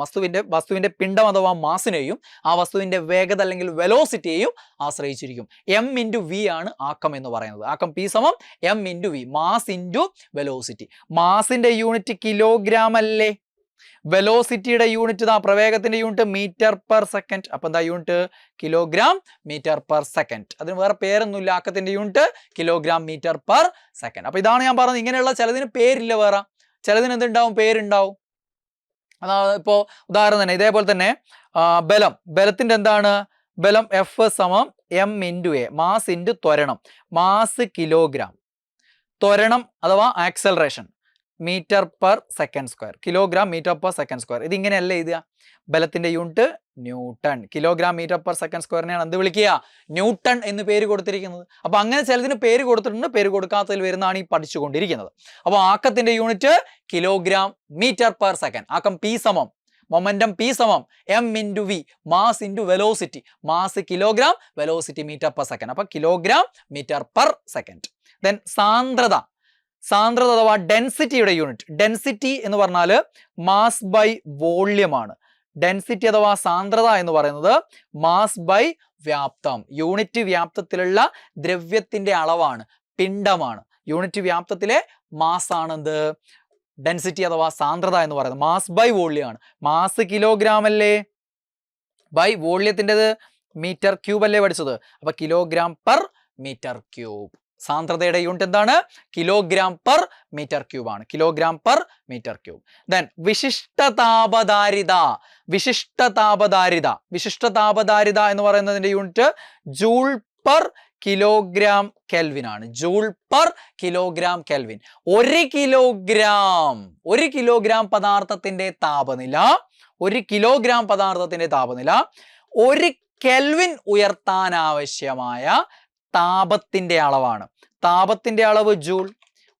വസ്തുവിന്റെ പിണ്ഡം അഥവാ മാസിനെയും ആ വസ്തുവിന്റെ വേഗത അല്ലെങ്കിൽ വെലോസിറ്റിയെയും ആശ്രയിച്ചിരിക്കും. എം ഇൻറ്റു വി ആണ് ആക്കം എന്ന് പറയുന്നത്. ആക്കം പി സമം M into V, mass into velocity. മാസിന്റെ യൂണിറ്റ് കിലോഗ്രാം അല്ലേ? വെലോസിറ്റിയുടെ യൂണിറ്റ് പ്രവേഗത്തിന്റെ യൂണിറ്റ് മീറ്റർ പെർ സെക്കൻഡ്. അപ്പൊ എന്താ unit? Kilogram metre per second. അതിന് വേറെ പേരൊന്നുമില്ല. ആക്കത്തിന്റെ unit kilogram metre per second. അപ്പൊ ഇതാണ് ഞാൻ പറഞ്ഞത്. ഇങ്ങനെയുള്ള ചിലതിന് പേരില്ല, വേറെ ചിലതിന് എന്തുണ്ടാവും? പേരുണ്ടാവും. അതാണ് ഇപ്പോൾ ഉദാഹരണം തന്നെ. ഇതേപോലെ തന്നെ ബലത്തിന്റെ എന്താണ്? ബലം എഫ് സമം M into A, mass into ത്വരണം. മാസ് കിലോഗ്രാം, ത്വരണം അഥവാ acceleration metre per second square. Kilogram metre per second square. ഇതിങ്ങനെയല്ല എഴുതുക. ബലത്തിന്റെ unit newton. Kilogram metre per second സ്ക്വയറിനെയാണ് എന്ത് വിളിക്കുക? ന്യൂട്ടൺ എന്ന് പേര് കൊടുത്തിരിക്കുന്നത്. അപ്പൊ അങ്ങനെ ചിലതിന് പേര് കൊടുത്തിട്ടുണ്ട്, പേര് കൊടുക്കാത്തതിൽ വരുന്നതാണ് ഈ പഠിച്ചുകൊണ്ടിരിക്കുന്നത്. അപ്പോൾ ആക്കത്തിന്റെ unit kilogram metre per second. ആക്കം പി സമം മൊമെന്റം പി സമം M into V, mass into velocity. Mass kilogram, velocity metre per second. അപ്പൊ kilogram metre per second. Then സാന്ദ്രത അഥവാ ഡെൻസിറ്റിയുടെ യൂണിറ്റ്. ഡെൻസിറ്റി എന്ന് പറഞ്ഞാൽ മാസ് ബൈ വോള്യം ആണ്. ഡെൻസിറ്റി അഥവാ സാന്ദ്രത എന്ന് പറയുന്നത് മാസ് ബൈ വ്യാപ്തം. യൂണിറ്റ് വ്യാപ്തത്തിലുള്ള ദ്രവ്യത്തിന്റെ അളവാണ്, പിണ്ഡമാണ്. യൂണിറ്റ് വ്യാപ്തത്തിലെ മാസ് ആണെന്ത്? ഡെൻസിറ്റി അഥവാ സാന്ദ്രത എന്ന് പറയുന്നത്. മാസ് ബൈ വോള്യം ആണ്. മാസ് കിലോഗ്രാം അല്ലേ? ബൈ വോള്യത്തിൻ്റെത് മീറ്റർ ക്യൂബ് അല്ലേ പഠിച്ചത്? അപ്പൊ കിലോഗ്രാം പെർ മീറ്റർ ക്യൂബ്. സാന്ദ്രതയുടെ യൂണിറ്റ് എന്താണ്? കിലോഗ്രാം പെർ മീറ്റർ ക്യൂബ് ആണ്. Kilogram per metre cube. Then വിശിഷ്ട താപധാരിത. വിശിഷ്ട താപധാരിത. വിശിഷ്ട താപധാരിത എന്ന് പറയുന്നതിന്റെ unit joule per kilogram kelvin ആണ്. Joule per kilogram kelvin. ഒരു കിലോഗ്രാം പദാർത്ഥത്തിന്റെ താപനില, ഒരു കിലോഗ്രാം പദാർത്ഥത്തിന്റെ താപനില 1 കെൽവിൻ ഉയർത്താൻ ആവശ്യമായ താപത്തിന്റെ അളവാണ്. താപത്തിന്റെ അളവ് ജൂൾ.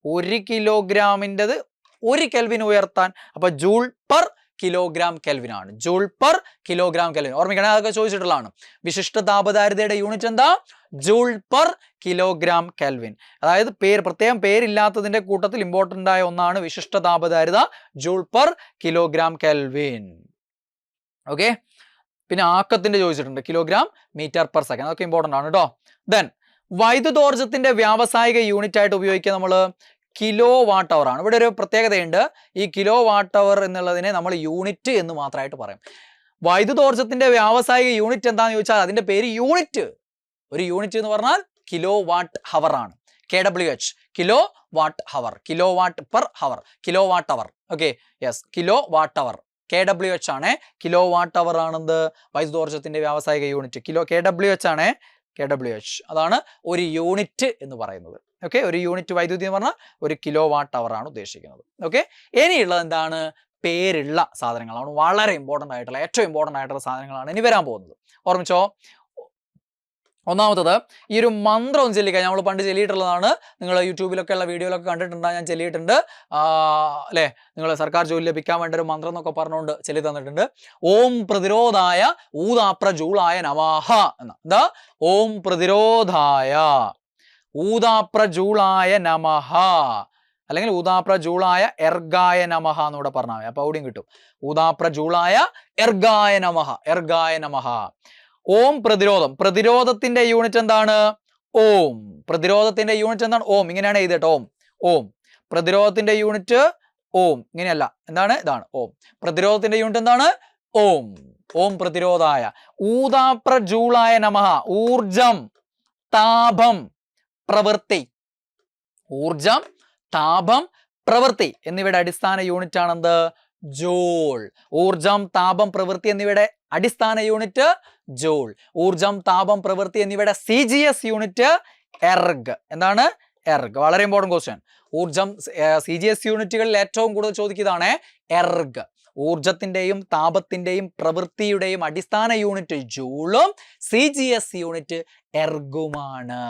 1 കിലോഗ്രാമിൻ്റെത് 1 കെൽവിൻ ഉയർത്താൻ, അപ്പൊ ജൂൾ പെർ കിലോഗ്രാം കെൽവിൻ ആണ്. Joule per kilogram kelvin. ഓർമ്മിക്കണേ, അതൊക്കെ ചോദിച്ചിട്ടുള്ളതാണ്. വിശിഷ്ട താപധാരിതയുടെ യൂണിറ്റ് എന്താ? Joule per kilogram kelvin. അതായത് പ്രത്യേകം പേരില്ലാത്തതിന്റെ കൂട്ടത്തിൽ ഇമ്പോർട്ടൻ്റ് ആയ ഒന്നാണ് വിശിഷ്ട താപധാരിത, joule per kilogram kelvin. Okay. പിന്നെ ആക്കത്തിന്റെ ചോദിച്ചിട്ടുണ്ട്, കിലോഗ്രാം മീറ്റർ പെർ സെക്കൻഡ്. അതൊക്കെ ഇമ്പോർട്ടൻ്റ് ആണ് കേട്ടോ. ദെൻ വൈദ്യുതോർജ്ജത്തിന്റെ വ്യാവസായിക യൂണിറ്റ് ആയിട്ട് ഉപയോഗിക്കുക നമ്മൾ കിലോ വാട്ട് അവർ ആണ്. ഇവിടെ ഒരു പ്രത്യേകതയുണ്ട്. ഈ കിലോ വാട്ട് അവർ എന്നുള്ളതിനെ നമ്മൾ യൂണിറ്റ് എന്ന് മാത്രമായിട്ട് പറയും. വൈദ്യുതോർജ്ജത്തിന്റെ വ്യാവസായിക യൂണിറ്റ് എന്താണെന്ന് ചോദിച്ചാൽ അതിന്റെ പേര് യൂണിറ്റ്. ഒരു യൂണിറ്റ് എന്ന് പറഞ്ഞാൽ കിലോ വാട്ട് ഹവർ ആണ്. KWH, kilo watt hour, kilo watt per hour, kilo watt hour. Okay, yes, kilo watt hour. KWH ആണ്. കിലോ വാട്ട് അവർ ആണെന്ത്? വൈദ്യുതോർജ്ജത്തിന്റെ വ്യാവസായിക യൂണിറ്റ്. KWH ആണ്. KWH, അതാണ് ഒരു യൂണിറ്റ് എന്ന് പറയുന്നത്. ഓക്കെ, ഒരു യൂണിറ്റ് വൈദ്യുതി എന്ന് പറഞ്ഞാൽ 1 കിലോ വാട്ട് അവർ ആണ് ഉദ്ദേശിക്കുന്നത്. ഓക്കെ, ഇനിയുള്ളത് എന്താണ്? പേരുള്ള സാധനങ്ങളാണ്. വളരെ ഇമ്പോർട്ടൻ്റ് ആയിട്ടുള്ള, ഏറ്റവും ഇമ്പോർട്ടൻ്റ് ആയിട്ടുള്ള സാധനങ്ങളാണ് ഇനി വരാൻ പോകുന്നത്. ഓർമ്മിച്ചോ? ഒന്നാമത്തത്, ഈ ഒരു മന്ത്രം ഒന്ന് ചൊല്ലിക്കാൻ. നമ്മൾ പണ്ട് ചൊല്ലിയിട്ടുള്ളതാണ്. നിങ്ങൾ യൂട്യൂബിലൊക്കെ ഉള്ള വീഡിയോയിലൊക്കെ കണ്ടിട്ടുണ്ടാകും. ഞാൻ ചൊല്ലിയിട്ടുണ്ട് അല്ലേ? നിങ്ങൾ സർക്കാർ ജോലി ലഭിക്കാൻ വേണ്ട ഒരു മന്ത്രം എന്നൊക്കെ പറഞ്ഞുകൊണ്ട് ചൊല്ലി തന്നിട്ടുണ്ട്. ഓം പ്രതിരോധായ ഊതാപ്രജൂളായ നമഃ എന്ന. എന്താ? ഓം പ്രതിരോധായ ഊതാപ്രജൂളായ നമഃ, അല്ലെങ്കിൽ ഊതാപ്രജൂളായ എർഗായ നമഃ എന്നൂടെ പറഞ്ഞാൽ മതി. അപ്പൊ അവിടെയും കിട്ടും. ഊതാപ്രജൂളായ എർഗായ നമഃ, എർഗായ നമഃ. ഓം പ്രതിരോധം. പ്രതിരോധത്തിന്റെ യൂണിറ്റ് എന്താണ്? ഓം. പ്രതിരോധത്തിന്റെ യൂണിറ്റ് എന്താണ്? ഓം. ഇങ്ങനെയാണ് എഴുതട്ടോ. ഓം. ഓം. പ്രതിരോധത്തിന്റെ യൂണിറ്റ് ഓം. ഇങ്ങനെയല്ല. എന്താണ്? ഇതാണ് ഓം. പ്രതിരോധത്തിന്റെ യൂണിറ്റ് എന്താണ്? ഓം. ഓം പ്രതിരോധായ. ഊതാപ്രജൂളായ നമഃ. ഊർജം, താപം, പ്രവൃത്തി. ഊർജം, താപം, പ്രവൃത്തി എന്നിവയുടെ അടിസ്ഥാന യൂണിറ്റ് ആണെന്ത്? ജൂൾ. ഊർജം, താപം, പ്രവൃത്തി എന്നിവയുടെ അടിസ്ഥാന യൂണിറ്റ് ജൂൾ. ഊർജം, താപം, പ്രവൃത്തി എന്നിവയുടെ CGS യൂണിറ്റ് എർഗ്. എന്താണ്? എർഗ്. വളരെ ഇമ്പോർട്ടൻറ്റ് ക്വസ്റ്റ്യൻ. ഊർജം CGS യൂണിറ്റുകളിൽ ഏറ്റവും കൂടുതൽ ചോദിക്കുന്നതാണ് എർഗ്. ഊർജത്തിന്റെയും താപത്തിന്റെയും പ്രവൃത്തിയുടെയും അടിസ്ഥാന യൂണിറ്റ് ജൂളും CGS യൂണിറ്റ് എർഗുമാണ്.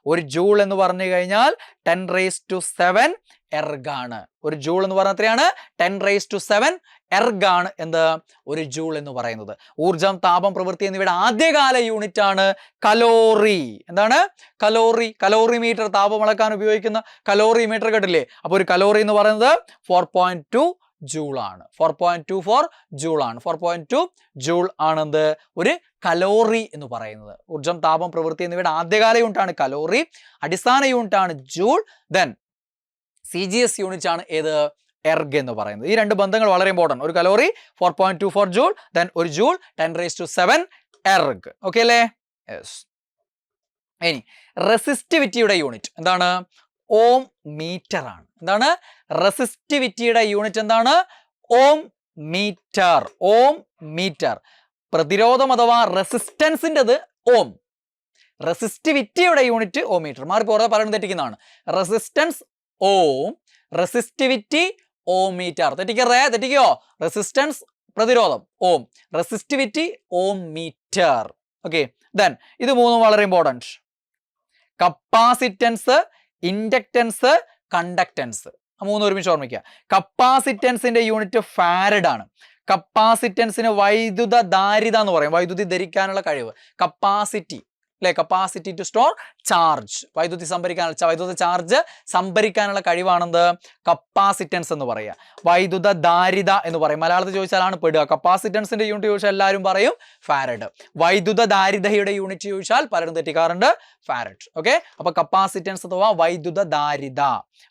ഒരു ജൂൾ എന്ന് പറഞ്ഞു കഴിഞ്ഞാൽ 10⁻⁷ എർഗാണ്. ഒരു ജൂൾ എന്ന് പറഞ്ഞാൽ എത്രയാണ്? 10⁻⁷ എർഗാണ് എന്ത്? ഒരു ജൂൾ എന്ന് പറയുന്നത്. ഊർജം, താപം, പ്രവൃത്തി എന്നിവയുടെ ആദ്യകാല യൂണിറ്റ് ആണ് കലോറി. എന്താണ്? കലോറി. കലോറി മീറ്റർ, താപം അളക്കാൻ ഉപയോഗിക്കുന്ന കലോറി മീറ്റർ കേട്ടില്ലേ? അപ്പൊ ഒരു കലോറി എന്ന് പറയുന്നത് 4.2 ജൂൾ ആണ്. 4.24 ജൂൾ ആണ്. 4.2 ജൂൾ ആണെന്ത്? ഒരു കലോറി എന്ന് പറയുന്നത്. ഊർജം, താപം, പ്രവൃത്തി എന്നിവയുടെ ആദ്യകാല യൂണിറ്റ് ആണ് കലോറി. അടിസ്ഥാന യൂണിറ്റ് ആണ് ജൂൾ. ദെൻ CGS യൂണിറ്റ് ആണ് ഏത്? എർഗ് എന്ന് പറയുന്നത്. ഈ രണ്ട് ബന്ധങ്ങൾ വളരെ ഇമ്പോർട്ടൻറ്റ്. ഒരു കലോറി 4.24 ജൂൾ, ദെൻ ഒരു ജൂൾ 10⁻⁷ എർഗ്. ഓക്കെ അല്ലേ? യെസ്. ഇനി റെസിസ്റ്റിവിറ്റിയുടെ യൂണിറ്റ് എന്താണ്? ഓം മീറ്റർ ആണ്. എന്താണ്? റെസിസ്റ്റിവിറ്റിയുടെ യൂണിറ്റ് എന്താണ്? ഓം മീറ്റർ. ഓം മീറ്റർ. പ്രതിരോധം അഥവാ റെസിസ്റ്റൻസിൻ്റെത് ഓം. റെസിസ്റ്റിവിറ്റിയുടെ യൂണിറ്റ് ഓം മീറ്റർ. മാറിപ്പോ പറയുന്നത് തെറ്റിക്കുന്നതാണ്. റെസിസ്റ്റൻസ് ഓം, റെസിസ്റ്റിവിറ്റി ഓം മീറ്റർ. തെറ്റിക്കോ? റെസിസ്റ്റൻസ് പ്രതിരോധം ഓം, റെസിസ്റ്റിവിറ്റി ഓം മീറ്റർ. ഓക്കെ. ദെൻ ഇത് മൂന്നും വളരെ ഇമ്പോർട്ടൻറ്റ്. Capacitance, inductance, conductance. മൂന്ന് ഒരുമിച്ച് ഓർമ്മിക്കുക. കപ്പാസിറ്റൻസിന്റെ യൂണിറ്റ് ഫാരഡ് ആണ്. കപ്പാസിറ്റൻസിന് വൈദ്യുതധാരിത എന്ന് പറയും. വൈദ്യുതി ധരിക്കാനുള്ള കഴിവ്. കപ്പാസിറ്റി അല്ലെ? Capacity to store charge. വൈദ്യുതി ചാർജ് സംഭരിക്കാനുള്ള കഴിവാണെന്ത്? കപ്പാസിറ്റൻസ് എന്ന് പറയുക. വൈദ്യുതധാരിത എന്ന് പറയും. മലയാളത്തിൽ ചോദിച്ചാലാണ് പെടുക. കപ്പാസിറ്റൻസിന്റെ യൂണിറ്റ് ചോദിച്ചാൽ എല്ലാവരും പറയും ഫാരഡ്. വൈദ്യുതധാരിതയുടെ യൂണിറ്റ് ചോദിച്ചാൽ പലരും തെറ്റിക്കാറുണ്ട്, ഫാരഡ്. ഓക്കെ. അപ്പൊ കപ്പാസിറ്റൻസ് അഥവാ വൈദ്യുതധാരിത.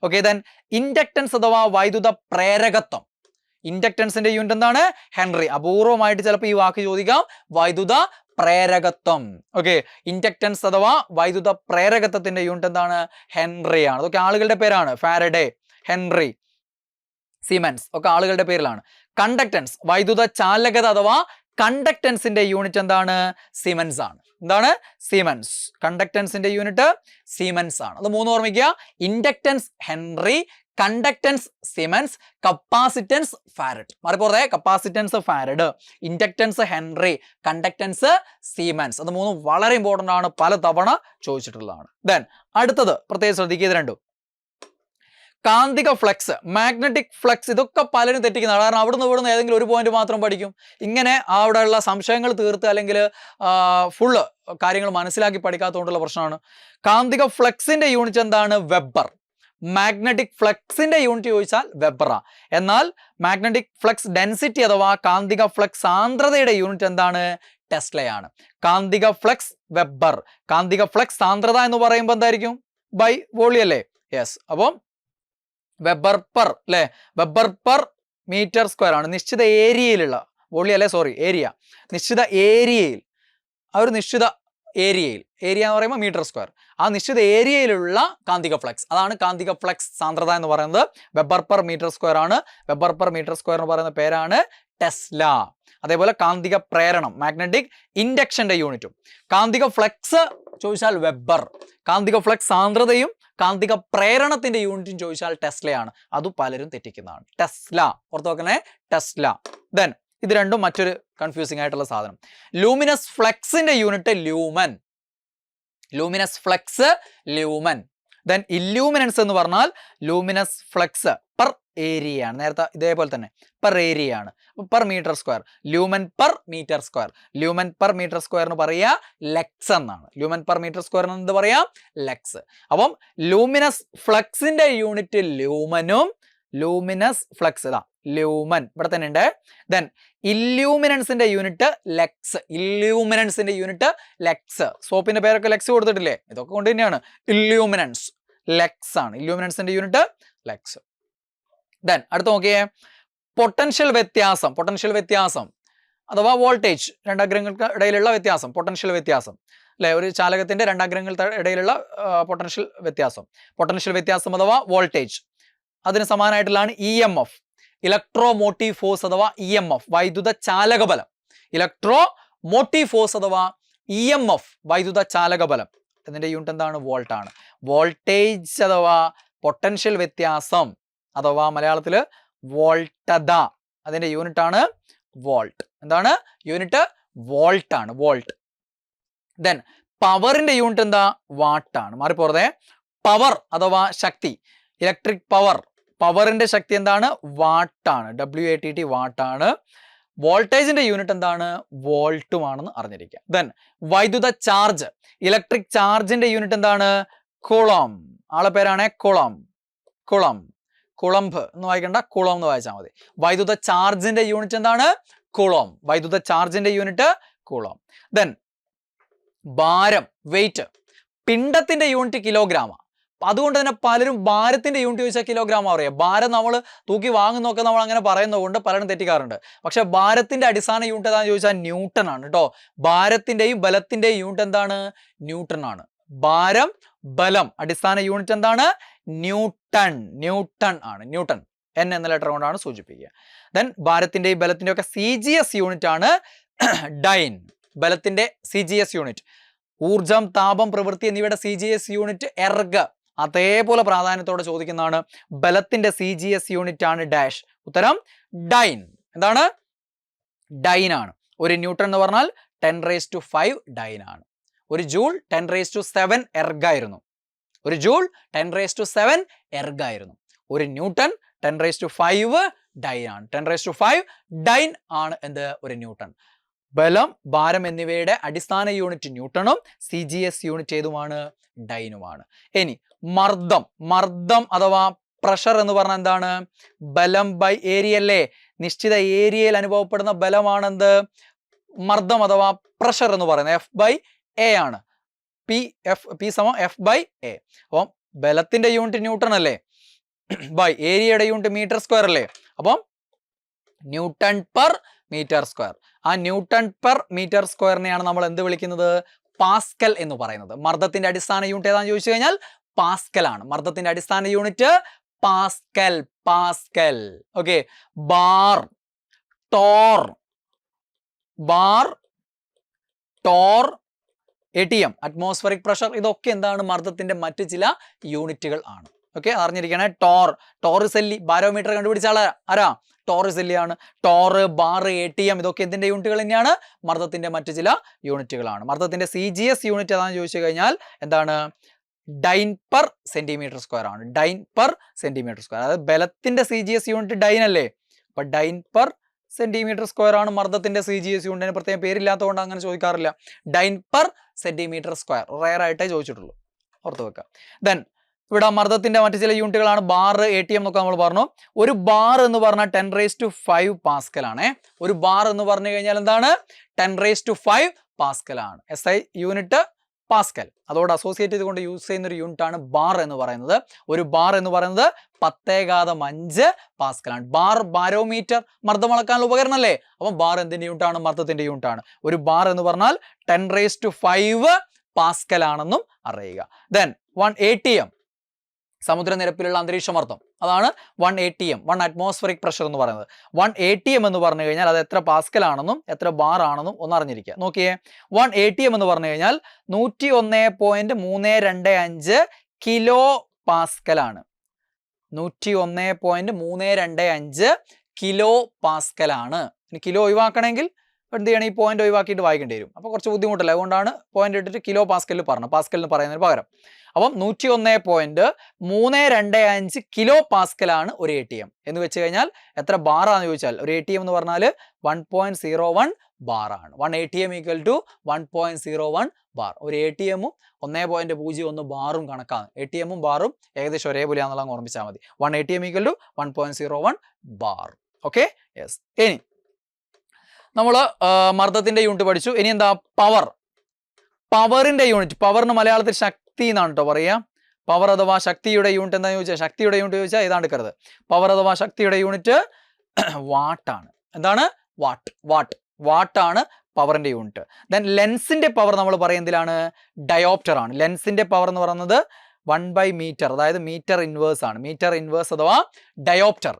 ഓക്കെ. ദെൻ ഇൻഡക്റ്റൻസ് അഥവാ വൈദ്യുത പ്രേരകത്വം. ഇൻഡക്റ്റൻസിന്റെ യൂണിറ്റ് എന്താണ്? ഹെൻറി. അപൂർവമായിട്ട് ചിലപ്പോൾ ഈ വാക്ക് ചോദിക്കാം. വൈദ്യുത പ്രേരകത്വം. ഓക്കെ, ഇൻഡക്റ്റൻസ് അഥവാ വൈദ്യുത പ്രേരകത്വത്തിന്റെ യൂണിറ്റ് എന്താണ്? ഹെൻറി ആണ്. അതൊക്കെ ആളുകളുടെ പേരാണ്. ഫാരഡേ, ഹെൻറി, സീമെൻസ് ഒക്കെ ആളുകളുടെ പേരിലാണ്. കണ്ടക്റ്റൻസ് വൈദ്യുത ചാലകത അഥവാ കണ്ടക്റ്റൻസിന്റെ യൂണിറ്റ് എന്താണ്? സീമെൻസ് ആണ്. എന്താണ്? സീമെൻസ്. കണ്ടക്റ്റൻസിന്റെ യൂണിറ്റ് സീമെൻസ് ആണ്. അത് മൂന്ന് ഓർമ്മിക്കുക. Inductance henry, conductance siemens, capacitance farad. മാറിപ്പോറേ, capacitance farad, inductance henry, conductance siemens. അത് മൂന്നും വളരെ ഇമ്പോർട്ടൻ്റ് ആണ്, പല തവണ ചോദിച്ചിട്ടുള്ളതാണ്. ദെൻ അടുത്തത് പ്രത്യേകം ശ്രദ്ധിക്കുക, ഇത് രണ്ടും. കാന്തിക ഫ്ലക്സ്, മാഗ്നറ്റിക് ഫ്ലക്സ്, ഇതൊക്കെ പലരും തെറ്റിക്കുന്നതാണ്. കാരണം അവിടുന്ന് ഇവിടുന്ന് ഏതെങ്കിലും ഒരു പോയിന്റ് മാത്രം പഠിക്കും. ഇങ്ങനെ അവിടെയുള്ള സംശയങ്ങൾ തീർത്ത് അല്ലെങ്കിൽ ഫുള്ള് കാര്യങ്ങൾ മനസ്സിലാക്കി പഠിക്കാത്തതുകൊണ്ടുള്ള പ്രശ്നമാണ്. കാന്തിക ഫ്ലക്സിന്റെ യൂണിറ്റ് എന്താണ്? വെബർ. മാഗ്നറ്റിക് ഫ്ലക്സിന്റെ യൂണിറ്റ് ചോദിച്ചാൽ വെബറാ. എന്നാൽ മാഗ്നറ്റിക് ഫ്ലക്സ് ഡെൻസിറ്റി അഥവാ കാന്തിക ഫ്ലക്സ് സാന്ദ്രതയുടെ യൂണിറ്റ് എന്താണ്? ടെസ്ലയാണ്. കാന്തിക ഫ്ലക്സ് വെബർ. കാന്തിക ഫ്ലക്സ് സാന്ദ്രത എന്ന് പറയുമ്പോൾ എന്തായിരിക്കും? ബൈ വോളിയം അല്ലേ? യെസ്. അപ്പം വെബർ പെർ അല്ലേ, വെബർ പെർ മീറ്റർ സ്ക്വയർ ആണ്. നിശ്ചിത ഏരിയയിലുള്ള വോളിയം അല്ലേ, സോറി, ഏരിയ. നിശ്ചിത ഏരിയയിൽ, ആ ഒരു നിശ്ചിത ഏരിയയിൽ, ഏരിയ എന്ന് പറയുമ്പോൾ മീറ്റർ സ്ക്വയർ, ആ നിശ്ചിത ഏരിയയിലുള്ള കാന്തിക ഫ്ലക്സ്, അതാണ് കാന്തിക ഫ്ലക്സ് സാന്ദ്രത എന്ന് പറയുന്നത്. വെബർ പെർ മീറ്റർ സ്ക്വയർ ആണ്. വെബർ പെർ മീറ്റർ സ്ക്വയർ എന്ന് പറയുന്ന പേരാണ് ടെസ്ല. അതേപോലെ കാന്തിക പ്രേരണം, മാഗ്നറ്റിക് ഇൻഡക്ഷന്റെ യൂണിറ്റും. കാന്തിക ഫ്ലക്സ് ചോദിച്ചാൽ വെബർ. കാന്തിക ഫ്ലക്സ് സാന്ദ്രതയും കാന്തിക പ്രേരണത്തിന്റെ യൂണിറ്റും ചോദിച്ചാൽ ടെസ്ലയാണ്. അത് പലരും തെറ്റിക്കുന്നതാണ്. ടെസ്ല ഓർത്ത് വെക്കണേ, ടെസ്ല. ദെൻ ഇത് രണ്ടും മറ്റൊരു കൺഫ്യൂസിംഗ് ആയിട്ടുള്ള സാധനം. ലൂമിനസ് ഫ്ലക്സിന്റെ unit lumen. Luminous flux lumen. Then illuminance എന്ന് പറഞ്ഞാൽ ലൂമിനസ് ഫ്ലക്സ് പെർ ഏരിയ ആണ്. നേരത്തെ ഇതേപോലെ തന്നെ പെർ ഏരിയ ആണ്, per metre square. Lumen per metre square. Lumen per metre square എന്ന് പറയാ ലെക്സ് എന്നാണ്. ലൂമൻ പെർ മീറ്റർ സ്ക്വയർ എന്ത് പറയാ? ലെക്സ്. അപ്പം ലൂമിനസ് ഫ്ലക്സിന്റെ യൂണിറ്റ് ലൂമനും, ലൂമിനസ് ഫ്ലക്സ് ഇതാ ലൂമൻ ഇവിടെ തന്നെ ഉണ്ട്. ദെൻ ഇല്യൂമിനൻസിന്റെ യൂണിറ്റ് ലെക്സ്. ഇല്യൂമിനൻസിന്റെ യൂണിറ്റ് ലെക്സ്. സോപ്പിന്റെ പേരൊക്കെ ലെക്സ് കൊടുത്തിട്ടില്ലേ? ഇതൊക്കെ കൊണ്ട് തന്നെയാണ്. ഇല്യൂമിനൻസ് ലെക്സ് ആണ്. ഇല്യൂമിനൻസിന്റെ യൂണിറ്റ് ലെക്സ്. ദെൻ അടുത്ത് നോക്കിയേ, പൊട്ടൻഷ്യൽ വ്യത്യാസം. പൊട്ടൻഷ്യൽ വ്യത്യാസം അഥവാ വോൾട്ടേജ്, രണ്ടഗ്രങ്ങൾക്ക് ഇടയിലുള്ള വ്യത്യാസം, പൊട്ടൻഷ്യൽ വ്യത്യാസം അല്ലെ? ഒരു ചാലകത്തിന്റെ രണ്ടഗ്രങ്ങൾക്ക് ഇടയിലുള്ള പൊട്ടൻഷ്യൽ വ്യത്യാസം. പൊട്ടൻഷ്യൽ വ്യത്യാസം അഥവാ വോൾട്ടേജ്. അതിന് സമാനമായിട്ടുള്ളതാണ് E M F, electro motive force അഥവാ ഇ എം എഫ്, വൈദ്യുത ചാലക ബലം. ഇലക്ട്രോ മോട്ടീവ് ഫോഴ്സ് അഥവാ ഇ എം എഫ്, വൈദ്യുത ചാലക ബലം. ഇതിന്റെ യൂണിറ്റ് എന്താണ്? വോൾട്ട് ആണ്. വോൾട്ടേജ് അഥവാ പൊട്ടൻഷ്യൽ വ്യത്യാസം അഥവാ മലയാളത്തില് വോൾട്ടത, അതിന്റെ യൂണിറ്റ് ആണ് വോൾട്ട്. എന്താണ് യൂണിറ്റ്? വോൾട്ട് ആണ്, വോൾട്ട്. ദെൻ പവറിന്റെ യൂണിറ്റ് എന്താ? വാട്ട് ആണ്. മാറിപ്പോറതേ, പവർ അഥവാ ശക്തി, ഇലക്ട്രിക് പവർ, പവറിന്റെ ശക്തി എന്താണ്? വാട്ടാണ്. WATT വാട്ടാണ്. വോൾട്ടേജിന്റെ യൂണിറ്റ് എന്താണ്? വോൾട്ടുമാണെന്ന് അറിഞ്ഞിരിക്കുക. ദെൻ വൈദ്യുത ചാർജ്, ഇലക്ട്രിക് ചാർജിന്റെ യൂണിറ്റ് എന്താണ്? കുളം. ആളെ പേരാണ് കുളം. കുളം, കുളംബ് എന്ന് വായിക്കണ്ട, കുളം എന്ന് വായിച്ചാൽ മതി. വൈദ്യുത ചാർജിന്റെ യൂണിറ്റ് എന്താണ്? കുളം. വൈദ്യുത ചാർജിന്റെ യൂണിറ്റ് കുളം. ദെൻ ഭാരം, വെയിറ്റ്. പിണ്ഡത്തിന്റെ യൂണിറ്റ് കിലോഗ്രാം. അതുകൊണ്ട് തന്നെ പലരും ഭാരത്തിന്റെ യൂണിറ്റ് ചോദിച്ചാൽ കിലോഗ്രാം പറയാം. ഭാരം നമ്മൾ തൂക്കി വാങ്ങുന്നൊക്കെ നമ്മൾ അങ്ങനെ പറയുന്നതുകൊണ്ട് പലരും തെറ്റിക്കാറുണ്ട്. പക്ഷെ ഭാരത്തിന്റെ അടിസ്ഥാന യൂണിറ്റ് എന്താണെന്ന് ചോദിച്ചാൽ ന്യൂട്ടൺ ആണ് കേട്ടോ. ഭാരത്തിന്റെയും ബലത്തിന്റെയും യൂണിറ്റ് എന്താണ്? ന്യൂട്ടൺ ആണ്. ഭാരം, ബലം, അടിസ്ഥാന യൂണിറ്റ് എന്താണ്? ന്യൂട്ടൺ. ന്യൂട്ടൺ ആണ്. ന്യൂട്ടൺ N എന്ന ലെറ്റർ കൊണ്ടാണ് സൂചിപ്പിക്കുക. ദെൻ ഭാരത്തിന്റെയും ബലത്തിന്റെയും ഒക്കെ CGS യൂണിറ്റ് ആണ് ഡൈൻ. ബലത്തിന്റെ CGS യൂണിറ്റ്, ഊർജം, താപം, പ്രവൃത്തി എന്നിവയുടെ CGS യൂണിറ്റ് എർഗ്. അതേപോലെ പ്രാധാന്യത്തോടെ ചോദിക്കുന്നതാണ്. ബലത്തിന്റെ CGS യൂണിറ്റ് ആണ് ഡാഷ്. ഉത്തരം ഡൈൻ. എന്താണ്? ഡൈൻ ആണ്. ഒരു ന്യൂട്ടൺ എന്ന് പറഞ്ഞാൽ 10⁵ ഡൈൻ ആണ്. ഒരു ജൂൾ 10�7 എർഗ് ആയിരുന്നു. ഒരു ജൂൾ 10�7 എർഗ് ആയിരുന്നു. ഒരു ന്യൂട്ടൺ 10⁵ ഡൈൻ ആണ്. 10⁵ ഡൈൻ ആണ് എന്ത്? ഒരു ന്യൂട്ടൺ. ബലം, ഭാരം എന്നിവയുടെ അടിസ്ഥാന യൂണിറ്റ് ന്യൂട്ടണും CGS യൂണിറ്റ് ഏതുമാണ്? ഡൈനുമാണ്. ഇനി മർദ്ദം. മർദ്ദം അഥവാ പ്രഷർ എന്ന് പറഞ്ഞാൽ എന്താണ്? ബലം ബൈ ഏരിയ അല്ലേ? നിശ്ചിത ഏരിയയിൽ അനുഭവപ്പെടുന്ന ബലമാണെന്ത്? മർദ്ദം അഥവാ പ്രഷർ എന്ന് പറയുന്നത് F/A ആണ്. P = F/A. അപ്പം ബലത്തിന്റെ യൂണിറ്റ് ന്യൂട്ടൺ അല്ലേ? ബൈ ഏരിയയുടെ യൂണിറ്റ് മീറ്റർ സ്ക്വയർ അല്ലേ? അപ്പം ന്യൂട്ടൺ പെർ മീറ്റർ സ്ക്വയർ. ആ ന്യൂട്ടൺ പെർ മീറ്റർ സ്ക്വയറിനെയാണ് നമ്മൾ എന്ത് വിളിക്കുന്നത്? പാസ്കൽ എന്ന് പറയുന്നത്. മർദ്ദത്തിന്റെ അടിസ്ഥാന യൂണിറ്റ് ഏതാണെന്ന് ചോദിച്ചു കഴിഞ്ഞാൽ പാസ്കൽ ആണ്. മർദ്ദത്തിന്റെ അടിസ്ഥാന unit Pascal. Pascal. Okay. Bar, Tor, bar, Tor, ATM atmospheric pressure, ഇതൊക്കെ എന്താണ്? മർദ്ദത്തിന്റെ മറ്റ് ചില യൂണിറ്റുകൾ ആണ്. ഓക്കെ, അറിഞ്ഞിരിക്കണേ. ടോറിസെല്ലി, ബാരോമീറ്റർ കണ്ടുപിടിച്ച ആരാ? ടോറിസെല്ലിയാണ്. ടോറ്, ബാർ, ATM ഇതൊക്കെ എന്തിന്റെ യൂണിറ്റുകൾ തന്നെയാണ്? മർദ്ദത്തിന്റെ മറ്റ് ചില യൂണിറ്റുകളാണ്. മർദ്ദത്തിന്റെ CGS യൂണിറ്റ് ഏതാണെന്ന് ചോദിച്ചു കഴിഞ്ഞാൽ എന്താണ്? ഡൈൻ പെർ സെന്റിമീറ്റർ സ്ക്വയർ ആണ്. Dyne per centimetre square. അതായത് ബലത്തിന്റെ CGS യൂണിറ്റ് ഡൈൻ അല്ലേ? അപ്പൊ ഡൈൻ പെർ സെന്റിമീറ്റർ സ്ക്വയർ ആണ് മർദ്ദത്തിന്റെ CGS യൂണിറ്റിന്. പ്രത്യേകം പേരില്ലാത്തതുകൊണ്ട് അങ്ങനെ ചോദിക്കാറില്ല. Dyne per centimetre square rare ആയിട്ടേ ചോദിച്ചിട്ടുള്ളൂ, ഓർത്ത് വെക്കാം. ദെൻ ഇവിടെ മർദ്ദത്തിന്റെ മറ്റു ചില യൂണിറ്റുകളാണ് ബാർ, ATM എന്നൊക്കെ നമ്മൾ പറഞ്ഞു. ഒരു ബാർ എന്ന് പറഞ്ഞാൽ 10⁵ പാസ്കൽ ആണ്. ഒരു ബാർ എന്ന് പറഞ്ഞു കഴിഞ്ഞാൽ എന്താണ്? 10⁵ പാസ്കൽ ആണ്. SI unit Pascal. അതോട് അസോസിയേറ്റ് ചെയ്തുകൊണ്ട് യൂസ് ചെയ്യുന്ന ഒരു യൂണിറ്റ് ആണ് ബാർ എന്ന് പറയുന്നത്. ഒരു ബാർ എന്ന് പറയുന്നത് 10⁵ പാസ്കൽ ആണ്. ബാർ ബാരോമീറ്റർ, മർദ്ദം അളക്കാനുള്ള ഉപകരണം അല്ലേ? അപ്പം ബാർ എന്തിന്റെ യൂണിറ്റ് ആണ്? മർദ്ദത്തിന്റെ യൂണിറ്റ് ആണ്. ഒരു ബാർ എന്ന് പറഞ്ഞാൽ 10⁵ പാസ്കൽ ആണെന്നും അറിയുക. ദെൻ 1 ATM, സമുദ്രനിരപ്പിലുള്ള അന്തരീക്ഷ മർദ്ദം, അതാണ് 1 ATM, 1 അറ്റ്മോസ്ഫറിക് പ്രഷർ എന്ന് പറയുന്നത്. 1 ATM എന്ന് പറഞ്ഞു കഴിഞ്ഞാൽ അത് എത്ര പാസ്കൽ ആണെന്നും എത്ര ബാർ ആണെന്നും ഒന്ന് അറിഞ്ഞിരിക്കുക. നോക്കിയേ, 1 ATM എന്ന് പറഞ്ഞു കഴിഞ്ഞാൽ 101.325 കിലോ പാസ്കൽ ആണ്. 101.325 കിലോ പാസ്കൽ ആണ്. ഇനി കിലോ ഒഴിവാക്കണമെങ്കിൽ എന്ത് ചെയ്യണം? ഈ പോയിന്റ് ഒഴിവാക്കിയിട്ട് വായിക്കേണ്ടി വരും. അപ്പോൾ കുറച്ച് ബുദ്ധിമുട്ടല്ല. അതുകൊണ്ടാണ് പോയിന്റ് ഇട്ടിട്ട് കിലോ പാസ്കലിൽ പറഞ്ഞത്, പാസ്കൽ എന്ന് പറയുന്നതിന് പകരം. അപ്പം 101.325 കിലോ പാസ്കലാണ് ഒരു ATM എന്ന് വെച്ച് കഴിഞ്ഞാൽ എത്ര ബാറാന്ന് ചോദിച്ചാൽ ഒരു ATM എന്ന് പറഞ്ഞാൽ 1.01 ബാർ ആണ്. 1 ATM = 1.01 ബാർ. ഒരു ATM-ഉം 1.01 ബാറും കണക്കാണ്. ATM-ഉം ബാറും ഏകദേശം ഒരേപോലെയാണെന്നുള്ള ഓർമ്മിച്ചാൽ മതി. 1 ATM = 1.01 ബാർ. Okay, yes. ഇനി നമ്മൾ മർദ്ദത്തിന്റെ യൂണിറ്റ് പഠിച്ചു. ഇനി എന്താ? പവർ. പവറിന്റെ യൂണിറ്റ്, പവറിന് മലയാളത്തിൽ ശക്തി എന്നാണ് കേട്ടോ പറയുക. പവർ അഥവാ ശക്തിയുടെ യൂണിറ്റ് എന്താണെന്ന് ചോദിച്ചാൽ, ശക്തിയുടെ യൂണിറ്റ് ചോദിച്ചാൽ ഏതാണ്ട് എടുക്കരുത്. പവർ അഥവാ ശക്തിയുടെ യൂണിറ്റ് വാട്ടാണ്. എന്താണ്? വാട്ടാണ് പവറിന്റെ യൂണിറ്റ്. ദെൻ ലെൻസിന്റെ പവർ നമ്മൾ പറയുന്നതിലാണ് ഡയോപ്റ്റർ ആണ്. ലെൻസിന്റെ പവർ എന്ന് പറയുന്നത് 1/മീറ്റർ, അതായത് മീറ്റർ ഇൻവേഴ്സ് ആണ്. മീറ്റർ ഇൻവേഴ്സ് അഥവാ ഡയോപ്റ്റർ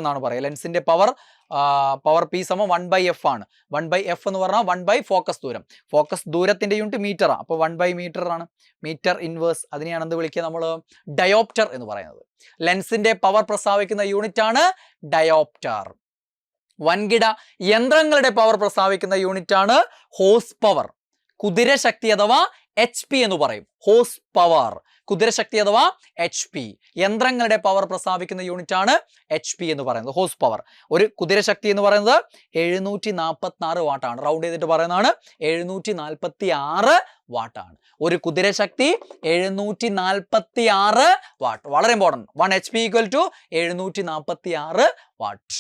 എന്നാണ് പറയുക. ലെൻസിന്റെ പവർ P = 1/f ആണ്. 1/f എന്ന് പറഞ്ഞാൽ 1/ ഫോക്കസ് ദൂരം. ഫോക്കസ് ദൂരത്തിന്റെ യൂണിറ്റ് മീറ്ററാണ്. അപ്പോൾ 1/മീറ്റർ ആണ്. മീറ്റർ ഇൻവേഴ്സ്, അതിനെയാണ് എന്ത് വിളിക്കുക നമ്മൾ? ഡയോപ്റ്റർ എന്ന് പറയുന്നത്. ലെൻസിന്റെ പവർ പ്രസ്താവിക്കുന്ന യൂണിറ്റ് ആണ് ഡയോപ്റ്റർ. വൻകിട യന്ത്രങ്ങളുടെ പവർ പ്രസ്താവിക്കുന്ന യൂണിറ്റ് ആണ് ഹോസ് പവർ. കുതിരശക്തി അഥവാ HP എന്ന് പറയും. ഹോസ് പവർ, കുതിരശക്തി അഥവാ HP. യന്ത്രങ്ങളുടെ പവർ പ്രസ്താവിക്കുന്ന യൂണിറ്റ് ആണ് HP എന്ന് പറയുന്നത്, ഹോസ് പവർ. ഒരു കുതിരശക്തി എന്ന് പറയുന്നത് 746 വാട്ടാണ്. റൗണ്ട് ചെയ്തിട്ട് പറയുന്നതാണ് 746 വാട്ടാണ്. ഒരു കുതിരശക്തി 746 വാട്ട്. വളരെ ഇമ്പോർട്ടൻറ്റ്. 1 HP = 746 what.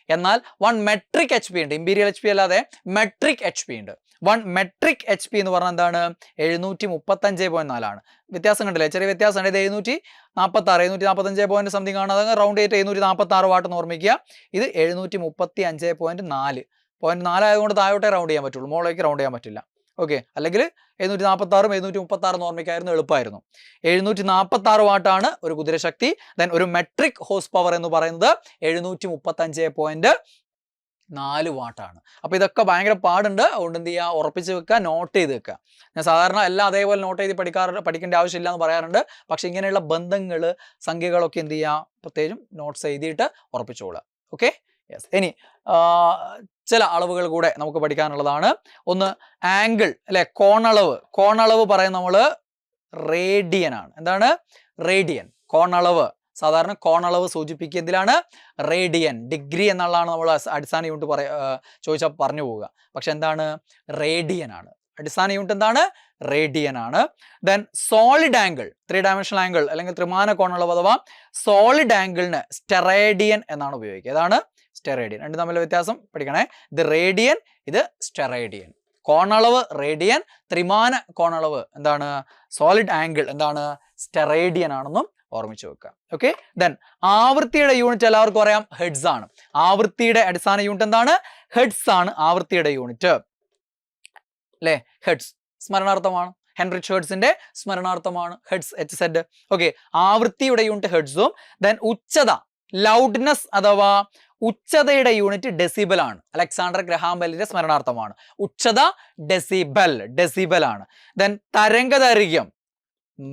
എന്നാൽ 1 മെട്രിക് HP ഉണ്ട്. ഇമ്പീരിയൽ HP അല്ലാതെ മെട്രിക് HP ഉണ്ട്. 1 മെട്രിക് HP എന്ന് പറഞ്ഞാൽ എന്താണ്? 735.4 ആണ്. വ്യത്യാസം കണ്ടില്ലേ? ചെറിയ വ്യത്യാസമാണ്. ഇത് 746, 745 സംതിങ് ആണ്. അതങ്ങ് റൗണ്ട് ചെയ്തിട്ട് 746 വാട്ട് എന്ന് ഓർമ്മിക്കുക. ഇത് 735.4. 0.4 ആയതുകൊണ്ട് താഴോട്ടേ റൗണ്ട് ചെയ്യാൻ പറ്റുള്ളൂ, മുകളിലേക്ക് റൗണ്ട് ചെയ്യാൻ പറ്റില്ല. ഓക്കെ, അല്ലെങ്കിൽ 746 736 എന്ന് ഓർമ്മിക്കായിരുന്നു, എളുപ്പമായിരുന്നു. 746 വാട്ടാണ് ഒരു കുതിരശക്തി. ദെൻ ഒരു മെട്രിക് ഹോസ് പവർ എന്ന് പറയുന്നത് 735.4 വാട്ടാണ്. അപ്പോൾ ഇതൊക്കെ ഭയങ്കര പാടുണ്ട്. അതുകൊണ്ട് എന്ത് ചെയ്യുക? ഉറപ്പിച്ച് വെക്കുക, നോട്ട് ചെയ്ത് വെക്കുക. ഞാൻ സാധാരണ എല്ലാം അതേപോലെ നോട്ട് ചെയ്ത് പഠിക്കേണ്ട ആവശ്യമില്ല എന്ന് പറയാറുണ്ട്. പക്ഷെ ഇങ്ങനെയുള്ള ബന്ധങ്ങൾ, സംഖ്യകളൊക്കെ എന്ത് ചെയ്യുക? പ്രത്യേകം നോട്ട്സ് എഴുതിയിട്ട് ഉറപ്പിച്ചോളുക. Okay, yes. ഇനി ചില അളവുകൾ കൂടെ നമുക്ക് പഠിക്കാനുള്ളതാണ്. ഒന്ന് ആംഗിൾ അല്ലെ, കോണളവ് പറയുന്നത് നമ്മൾ റേഡിയൻ ആണ്. എന്താണ്? റേഡിയൻ. കോണളവ്, സാധാരണ കോണളവ് സൂചിപ്പിക്കുക എന്തിലാണ്? റേഡിയൻ. ഡിഗ്രി എന്നുള്ളതാണ് നമ്മൾ അടിസ്ഥാന യൂണിറ്റ് ചോദിച്ചാൽ പറഞ്ഞു പോവുക. പക്ഷെ എന്താണ്? റേഡിയൻ ആണ്. അടിസ്ഥാന യൂണിറ്റ് എന്താണ്? റേഡിയൻ ആണ്. Then solid angle, 3 dimensional angle അല്ലെങ്കിൽ ത്രിമാന കോണളവ് അഥവാ സോളിഡ് ആംഗിളിന് സ്റ്റെറേഡിയൻ എന്നാണ് ഉപയോഗിക്കുക. ഏതാണ്? സ്റ്റെറേഡിയൻ. രണ്ടും തമ്മിലുള്ള വ്യത്യാസം പഠിക്കണേ. ഇത് റേഡിയൻ, ഇത് സ്റ്റെറേഡിയൻ. കോണളവ് റേഡിയൻ, ത്രിമാന കോണളവ് എന്താണ്? സോളിഡ് ആംഗിൾ എന്താണ്? സ്റ്റെറേഡിയൻ ആണെന്നും ഓർമ്മിച്ച് വെക്കുക. ഓക്കെ, ദെൻ ആവൃത്തിയുടെ യൂണിറ്റ് എല്ലാവർക്കും അറിയാം, ഹെഡ്സ് ആണ്. ആവൃത്തിയുടെ അടിസ്ഥാന യൂണിറ്റ് എന്താണ്? ഹെഡ്സ് ആണ് ആവൃത്തിയുടെ യൂണിറ്റ് അല്ലേ? ഹെഡ്സ് സ്മരണാർത്ഥമാണ്, ഹെൻറിച്ച് ഹെർട്സിന്റെ സ്മരണാർത്ഥമാണ് ഹെഡ്സ്, HZ. ഓക്കെ, ആവൃത്തിയുടെ യൂണിറ്റ് ഹെഡ്സും ദെൻ ഉച്ചത ലൗഡ്നെസ് അഥവാ ഉച്ചതയുടെ യൂണിറ്റ് ഡെസിബൽ ആണ്. അലക്സാണ്ടർ ഗ്രഹാം ബെല്ലിന്റെ സ്മരണാർത്ഥമാണ്. ഉച്ചത ഡെസിബൽ ആണ്. ദെൻ തരംഗദൈർഘ്യം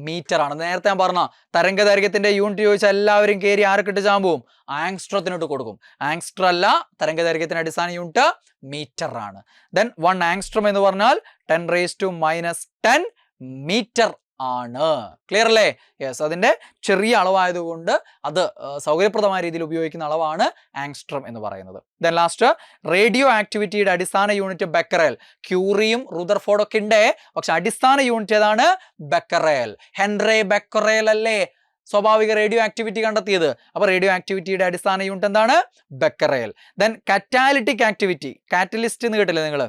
മീറ്റർ ആണ്. നേരത്തെ ഞാൻ പറഞ്ഞ തരംഗദൈർഘ്യത്തിന്റെ യൂണിറ്റ് ചോദിച്ചാൽ എല്ലാവരും കയറി ആർക്കിട്ട് ചാമ്പും? ആങ്സ്ട്രത്തിനോട്ട് കൊടുക്കും. ആങ്സ്ട്ര അല്ല, തരംഗദൈർഘ്യത്തിന്റെ അടിസ്ഥാന യൂണിറ്റ് മീറ്റർ ആണ്. ദെൻ 1 ആങ്സ്ട്രം എന്ന് പറഞ്ഞാൽ 10⁻⁻10 മീറ്റർ ആണ്. ക്ലിയർ അല്ലേ? യെസ്, അതിന്റെ ചെറിയ അളവായതുകൊണ്ട് അത് സൗകര്യപ്രദമായ രീതിയിൽ ഉപയോഗിക്കുന്ന അളവാണ് ആങ്സ്ട്രം എന്ന് പറയുന്നത്. ദെൻ ലാസ്റ്റ് റേഡിയോ ആക്ടിവിറ്റിയുടെ അടിസ്ഥാന യൂണിറ്റ് ബെക്കറേൽ. ക്യൂറിയും റുദർഫോർഡും ഒക്കെ ഉണ്ട്, പക്ഷെ അടിസ്ഥാന യൂണിറ്റ് ഏതാണ്? ബെക്കറേൽ. ഹെൻറി ബെക്കറേൽ അല്ലേ സ്വാഭാവിക റേഡിയോ ആക്ടിവിറ്റി കണ്ടെത്തിയത്? അപ്പൊ റേഡിയോ ആക്ടിവിറ്റിയുടെ അടിസ്ഥാന യൂണിറ്റ് എന്താണ്? ബെക്കറേൽ. ദെൻ കറ്റാലിറ്റിക് ആക്ടിവിറ്റി, കാറ്റലിസ്റ്റ് എന്ന് കേട്ടില്ലേ നിങ്ങൾ?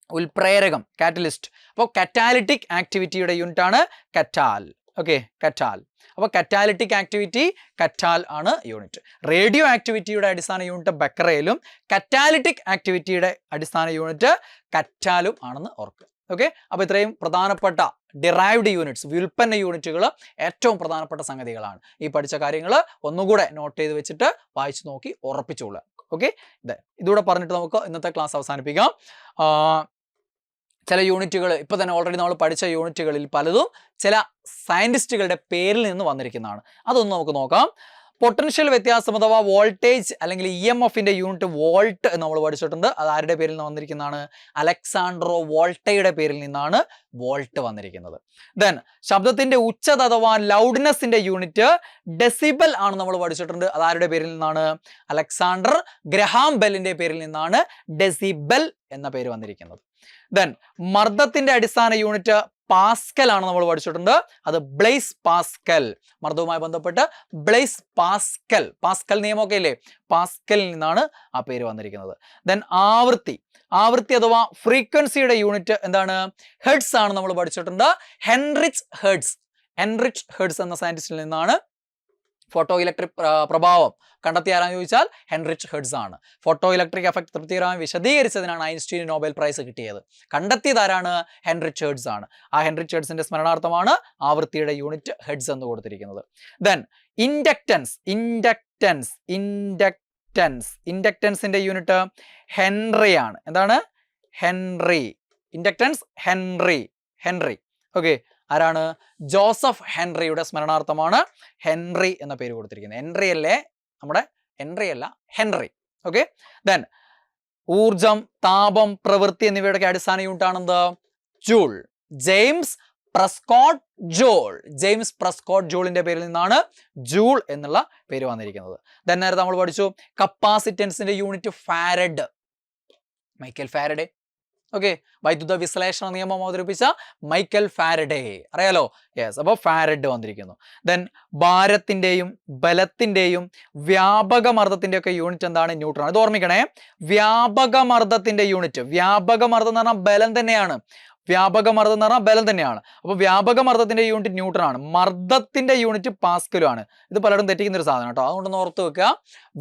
ഉൽപ്രേരകം, കാറ്റലിസ്റ്റ്. അപ്പോൾ കറ്റാലിറ്റിക് ആക്ടിവിറ്റിയുടെ യൂണിറ്റ് ആണ് കറ്റാൽ. ഓക്കെ, കറ്റാൽ. അപ്പോൾ കറ്റാലിറ്റിക് ആക്ടിവിറ്റി കറ്റാൽ ആണ് യൂണിറ്റ്. റേഡിയോ ആക്ടിവിറ്റിയുടെ അടിസ്ഥാന യൂണിറ്റ് ബെക്കറേലും കറ്റാലിറ്റിക് ആക്ടിവിറ്റിയുടെ അടിസ്ഥാന യൂണിറ്റ് കറ്റാലും ആണെന്ന് ഓർക്കുക. ഓക്കെ, അപ്പോൾ ഇത്രയും പ്രധാനപ്പെട്ട ഡിറൈവ്ഡ് യൂണിറ്റ്സ്, വ്യുൽപ്പന്ന യൂണിറ്റുകൾ ഏറ്റവും പ്രധാനപ്പെട്ട സംഗതികളാണ്. ഈ പഠിച്ച കാര്യങ്ങൾ ഒന്നുകൂടെ നോട്ട് ചെയ്ത് വെച്ചിട്ട് വായിച്ചു നോക്കി ഉറപ്പിച്ചുകൊള്ളുക. ഓക്കെ, ഇതുകൂടെ പറഞ്ഞിട്ട് നമുക്ക് ഇന്നത്തെ ക്ലാസ് അവസാനിപ്പിക്കാം. ചില യൂണിറ്റുകൾ ഇപ്പം തന്നെ ഓൾറെഡി നമ്മൾ പഠിച്ച യൂണിറ്റുകളിൽ പലതും ചില സയൻറ്റിസ്റ്റുകളുടെ പേരിൽ നിന്ന് വന്നിരിക്കുന്നതാണ്. അതൊന്ന് നമുക്ക് നോക്കാം. പൊട്ടൻഷ്യൽ വ്യത്യാസം അഥവാ വോൾട്ടേജ് അല്ലെങ്കിൽ EMFന്റെ യൂണിറ്റ് വോൾട്ട് എന്ന് നമ്മൾ പഠിച്ചിട്ടുണ്ട്. അത് ആരുടെ പേരിൽ നിന്ന് വന്നിരിക്കുന്നതാണ്? അലക്സാൻഡ്രോ വോൾട്ടയുടെ പേരിൽ നിന്നാണ് വോൾട്ട് വന്നിരിക്കുന്നത്. ദെൻ ശബ്ദത്തിന്റെ ഉച്ചത അഥവാ ലൗഡ്നെസിന്റെ യൂണിറ്റ് ഡെസിബൽ ആണ് നമ്മൾ പഠിച്ചിട്ടുണ്ട്. അത് ആരുടെ പേരിൽ നിന്നാണ്? അലക്സാണ്ടർ ഗ്രഹാം ബെല്ലിന്റെ പേരിൽ നിന്നാണ് ഡെസിബൽ എന്ന പേര് വന്നിരിക്കുന്നത്. ദെൻ മർദ്ദത്തിന്റെ അടിസ്ഥാന യൂണിറ്റ് പാസ്കൽ ആണ് നമ്മൾ പഠിച്ചിട്ടുണ്ട്. അത് ബ്ലേസ് പാസ്കൽ, മർദ്ദവുമായി ബന്ധപ്പെട്ട് ബ്ലേസ് പാസ്കൽ, പാസ്കൽ നിയമമൊക്കെ ഇല്ലേ, പാസ്കലിൽ നിന്നാണ് ആ പേര് വന്നിരിക്കുന്നത്. ദെൻ ആവൃത്തി അഥവാ ഫ്രീക്വൻസിയുടെ യൂണിറ്റ് എന്താണ്? ഹെർട്സ് ആണ് നമ്മൾ പഠിച്ചിട്ടുണ്ട്. ഹെൻറിച്ച് ഹെർട്സ് എന്ന സയന്റിസ്റ്റിൽ നിന്നാണ് ഫോട്ടോ ഇലക്ട്രിക് പ്രഭാവം കണ്ടെത്തിയ ആരാന്ന് ചോദിച്ചാൽ ഹെൻറിച്ച് ഹെർട്സ് ആണ്. ഫോട്ടോ ഇലക്ട്രിക് എഫക്ട് തൃപ്തികരമായി വിശദീകരിച്ചതിനാണ് ഐൻസ്റ്റീന് നോബൽ പ്രൈസ് കിട്ടിയത്. കണ്ടെത്തിയത് ആരാണ്? ഹെൻറിച്ച് ഹെർട്സ് ആണ്. ആ ഹെൻറിച്ച് ഹെർട്സിന്റെ സ്മരണാർത്ഥമാണ് ആവൃത്തിയുടെ യൂണിറ്റ് ഹെർട്സ് എന്ന് കൊടുത്തിരിക്കുന്നത്. ദെൻ ഇൻഡക്റ്റൻസിന്റെ യൂണിറ്റ് ഹെൻറി ആണ്. എന്താണ്? ഹെൻറി. Inductance Henry. ഓക്കെ, ആരാണ്? ജോസഫ് ഹെൻറിയുടെ സ്മരണാർത്ഥമാണ് ഹെൻറി എന്ന പേര് കൊടുത്തിരിക്കുന്നത്. ഹെൻറി അല്ലേ, നമ്മുടെ ഹെൻറി അല്ല, ഹെൻറി. ഓക്കെ, ദെൻ ഊർജം, താപം, പ്രവൃത്തി എന്നിവയുടെ അടിസ്ഥാന യൂണിറ്റ് ആണെന്ത്? ജൂൾ. ജെയിംസ് പ്രസ്കോട്ട് ജൂളിന്റെ പേരിൽ നിന്നാണ് ജൂൾ എന്നുള്ള പേര് വന്നിരിക്കുന്നത്. ദെൻ നേരത്തെ നമ്മൾ പഠിച്ചു കപ്പാസിറ്റൻസിന്റെ unit farad, Michael Faraday. Okay, വൈദ്യുത വിശ്ലേഷണ നിയമം അവതരിപ്പിച്ച മൈക്കൽ ഫാരഡേ അറിയാലോ? യെസ്, അപ്പോൾ ഫാരഡ് വന്നിരിക്കുന്നു. ദെൻ ഭാരത്തിന്റെയും ബലത്തിന്റെയും വ്യാപക മർദ്ദത്തിന്റെ ഒക്കെ യൂണിറ്റ് എന്താണ്? ന്യൂട്ടൺ. ഇത് ഓർമ്മിക്കണേ, വ്യാപക മർദ്ദത്തിന്റെ യൂണിറ്റ്, വ്യാപക മർദ്ദം എന്ന് പറഞ്ഞാൽ ബലം തന്നെയാണ്. അപ്പോൾ വ്യാപക മർദ്ദത്തിന്റെ യൂണിറ്റ് ന്യൂട്ടൺ ആണ്. മർദ്ദത്തിന്റെ യൂണിറ്റ് പാസ്കലും ആണ്. ഇത് പലരും തെറ്റിക്കുന്ന ഒരു സാധനം കേട്ടോ, അതുകൊണ്ടൊന്ന് ഓർത്ത് വെക്കുക.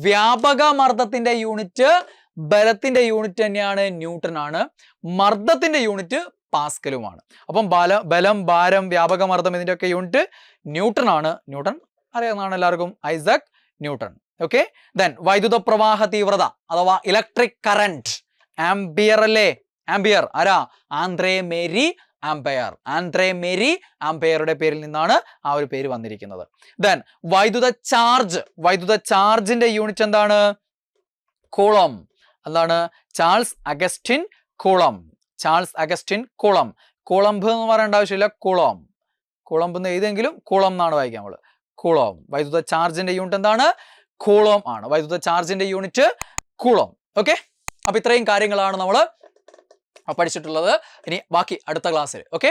വ്യാപക മർദ്ദത്തിന്റെ യൂണിറ്റ് ബലത്തിന്റെ യൂണിറ്റ് തന്നെയാണ്, ന്യൂട്ടൺ ആണ്. മർദ്ദത്തിന്റെ യൂണിറ്റ് പാസ്കലുമാണ്. അപ്പം ബലം, ഭാരം, വ്യാപക മർദ്ദം ഇതിന്റെ ഒക്കെ യൂണിറ്റ് ന്യൂട്ടൺ ആണ്. ന്യൂട്ടൺ അറിയാവുന്നതാണ് എല്ലാവർക്കും, ഐസക് ന്യൂട്ടൺ. ഓക്കെ, ദെൻ വൈദ്യുത പ്രവാഹ തീവ്രത അഥവാ ഇലക്ട്രിക് കറന്റ് ആംപിയർ അല്ലേ? ആംപിയർ ആരാ? ആന്ദ്രേ മേരി ആംപയറുടെ പേരിൽ നിന്നാണ് ആ ഒരു പേര് വന്നിരിക്കുന്നത്. ദെൻ വൈദ്യുത ചാർജിന്റെ യൂണിറ്റ് എന്താണ്? കൂളം. എന്താണ്? Charles Augustine coulomb. കൂളംബ് എന്ന് പറയേണ്ട ആവശ്യമില്ല, കൂളംബ് എന്ന് ഏതെങ്കിലും കൂളം എന്നാണ് വായിക്കുക നമ്മൾ. കൂളം. വൈദ്യുത ചാർജിന്റെ യൂണിറ്റ് എന്താണ്? കൂളം ആണ്. വൈദ്യുത ചാർജിന്റെ യൂണിറ്റ് കൂളം. ഓക്കെ, അപ്പൊ ഇത്രയും കാര്യങ്ങളാണ് നമ്മൾ പഠിച്ചിട്ടുള്ളത്. ഇനി ബാക്കി അടുത്ത ക്ലാസ്സിൽ. ഓക്കെ.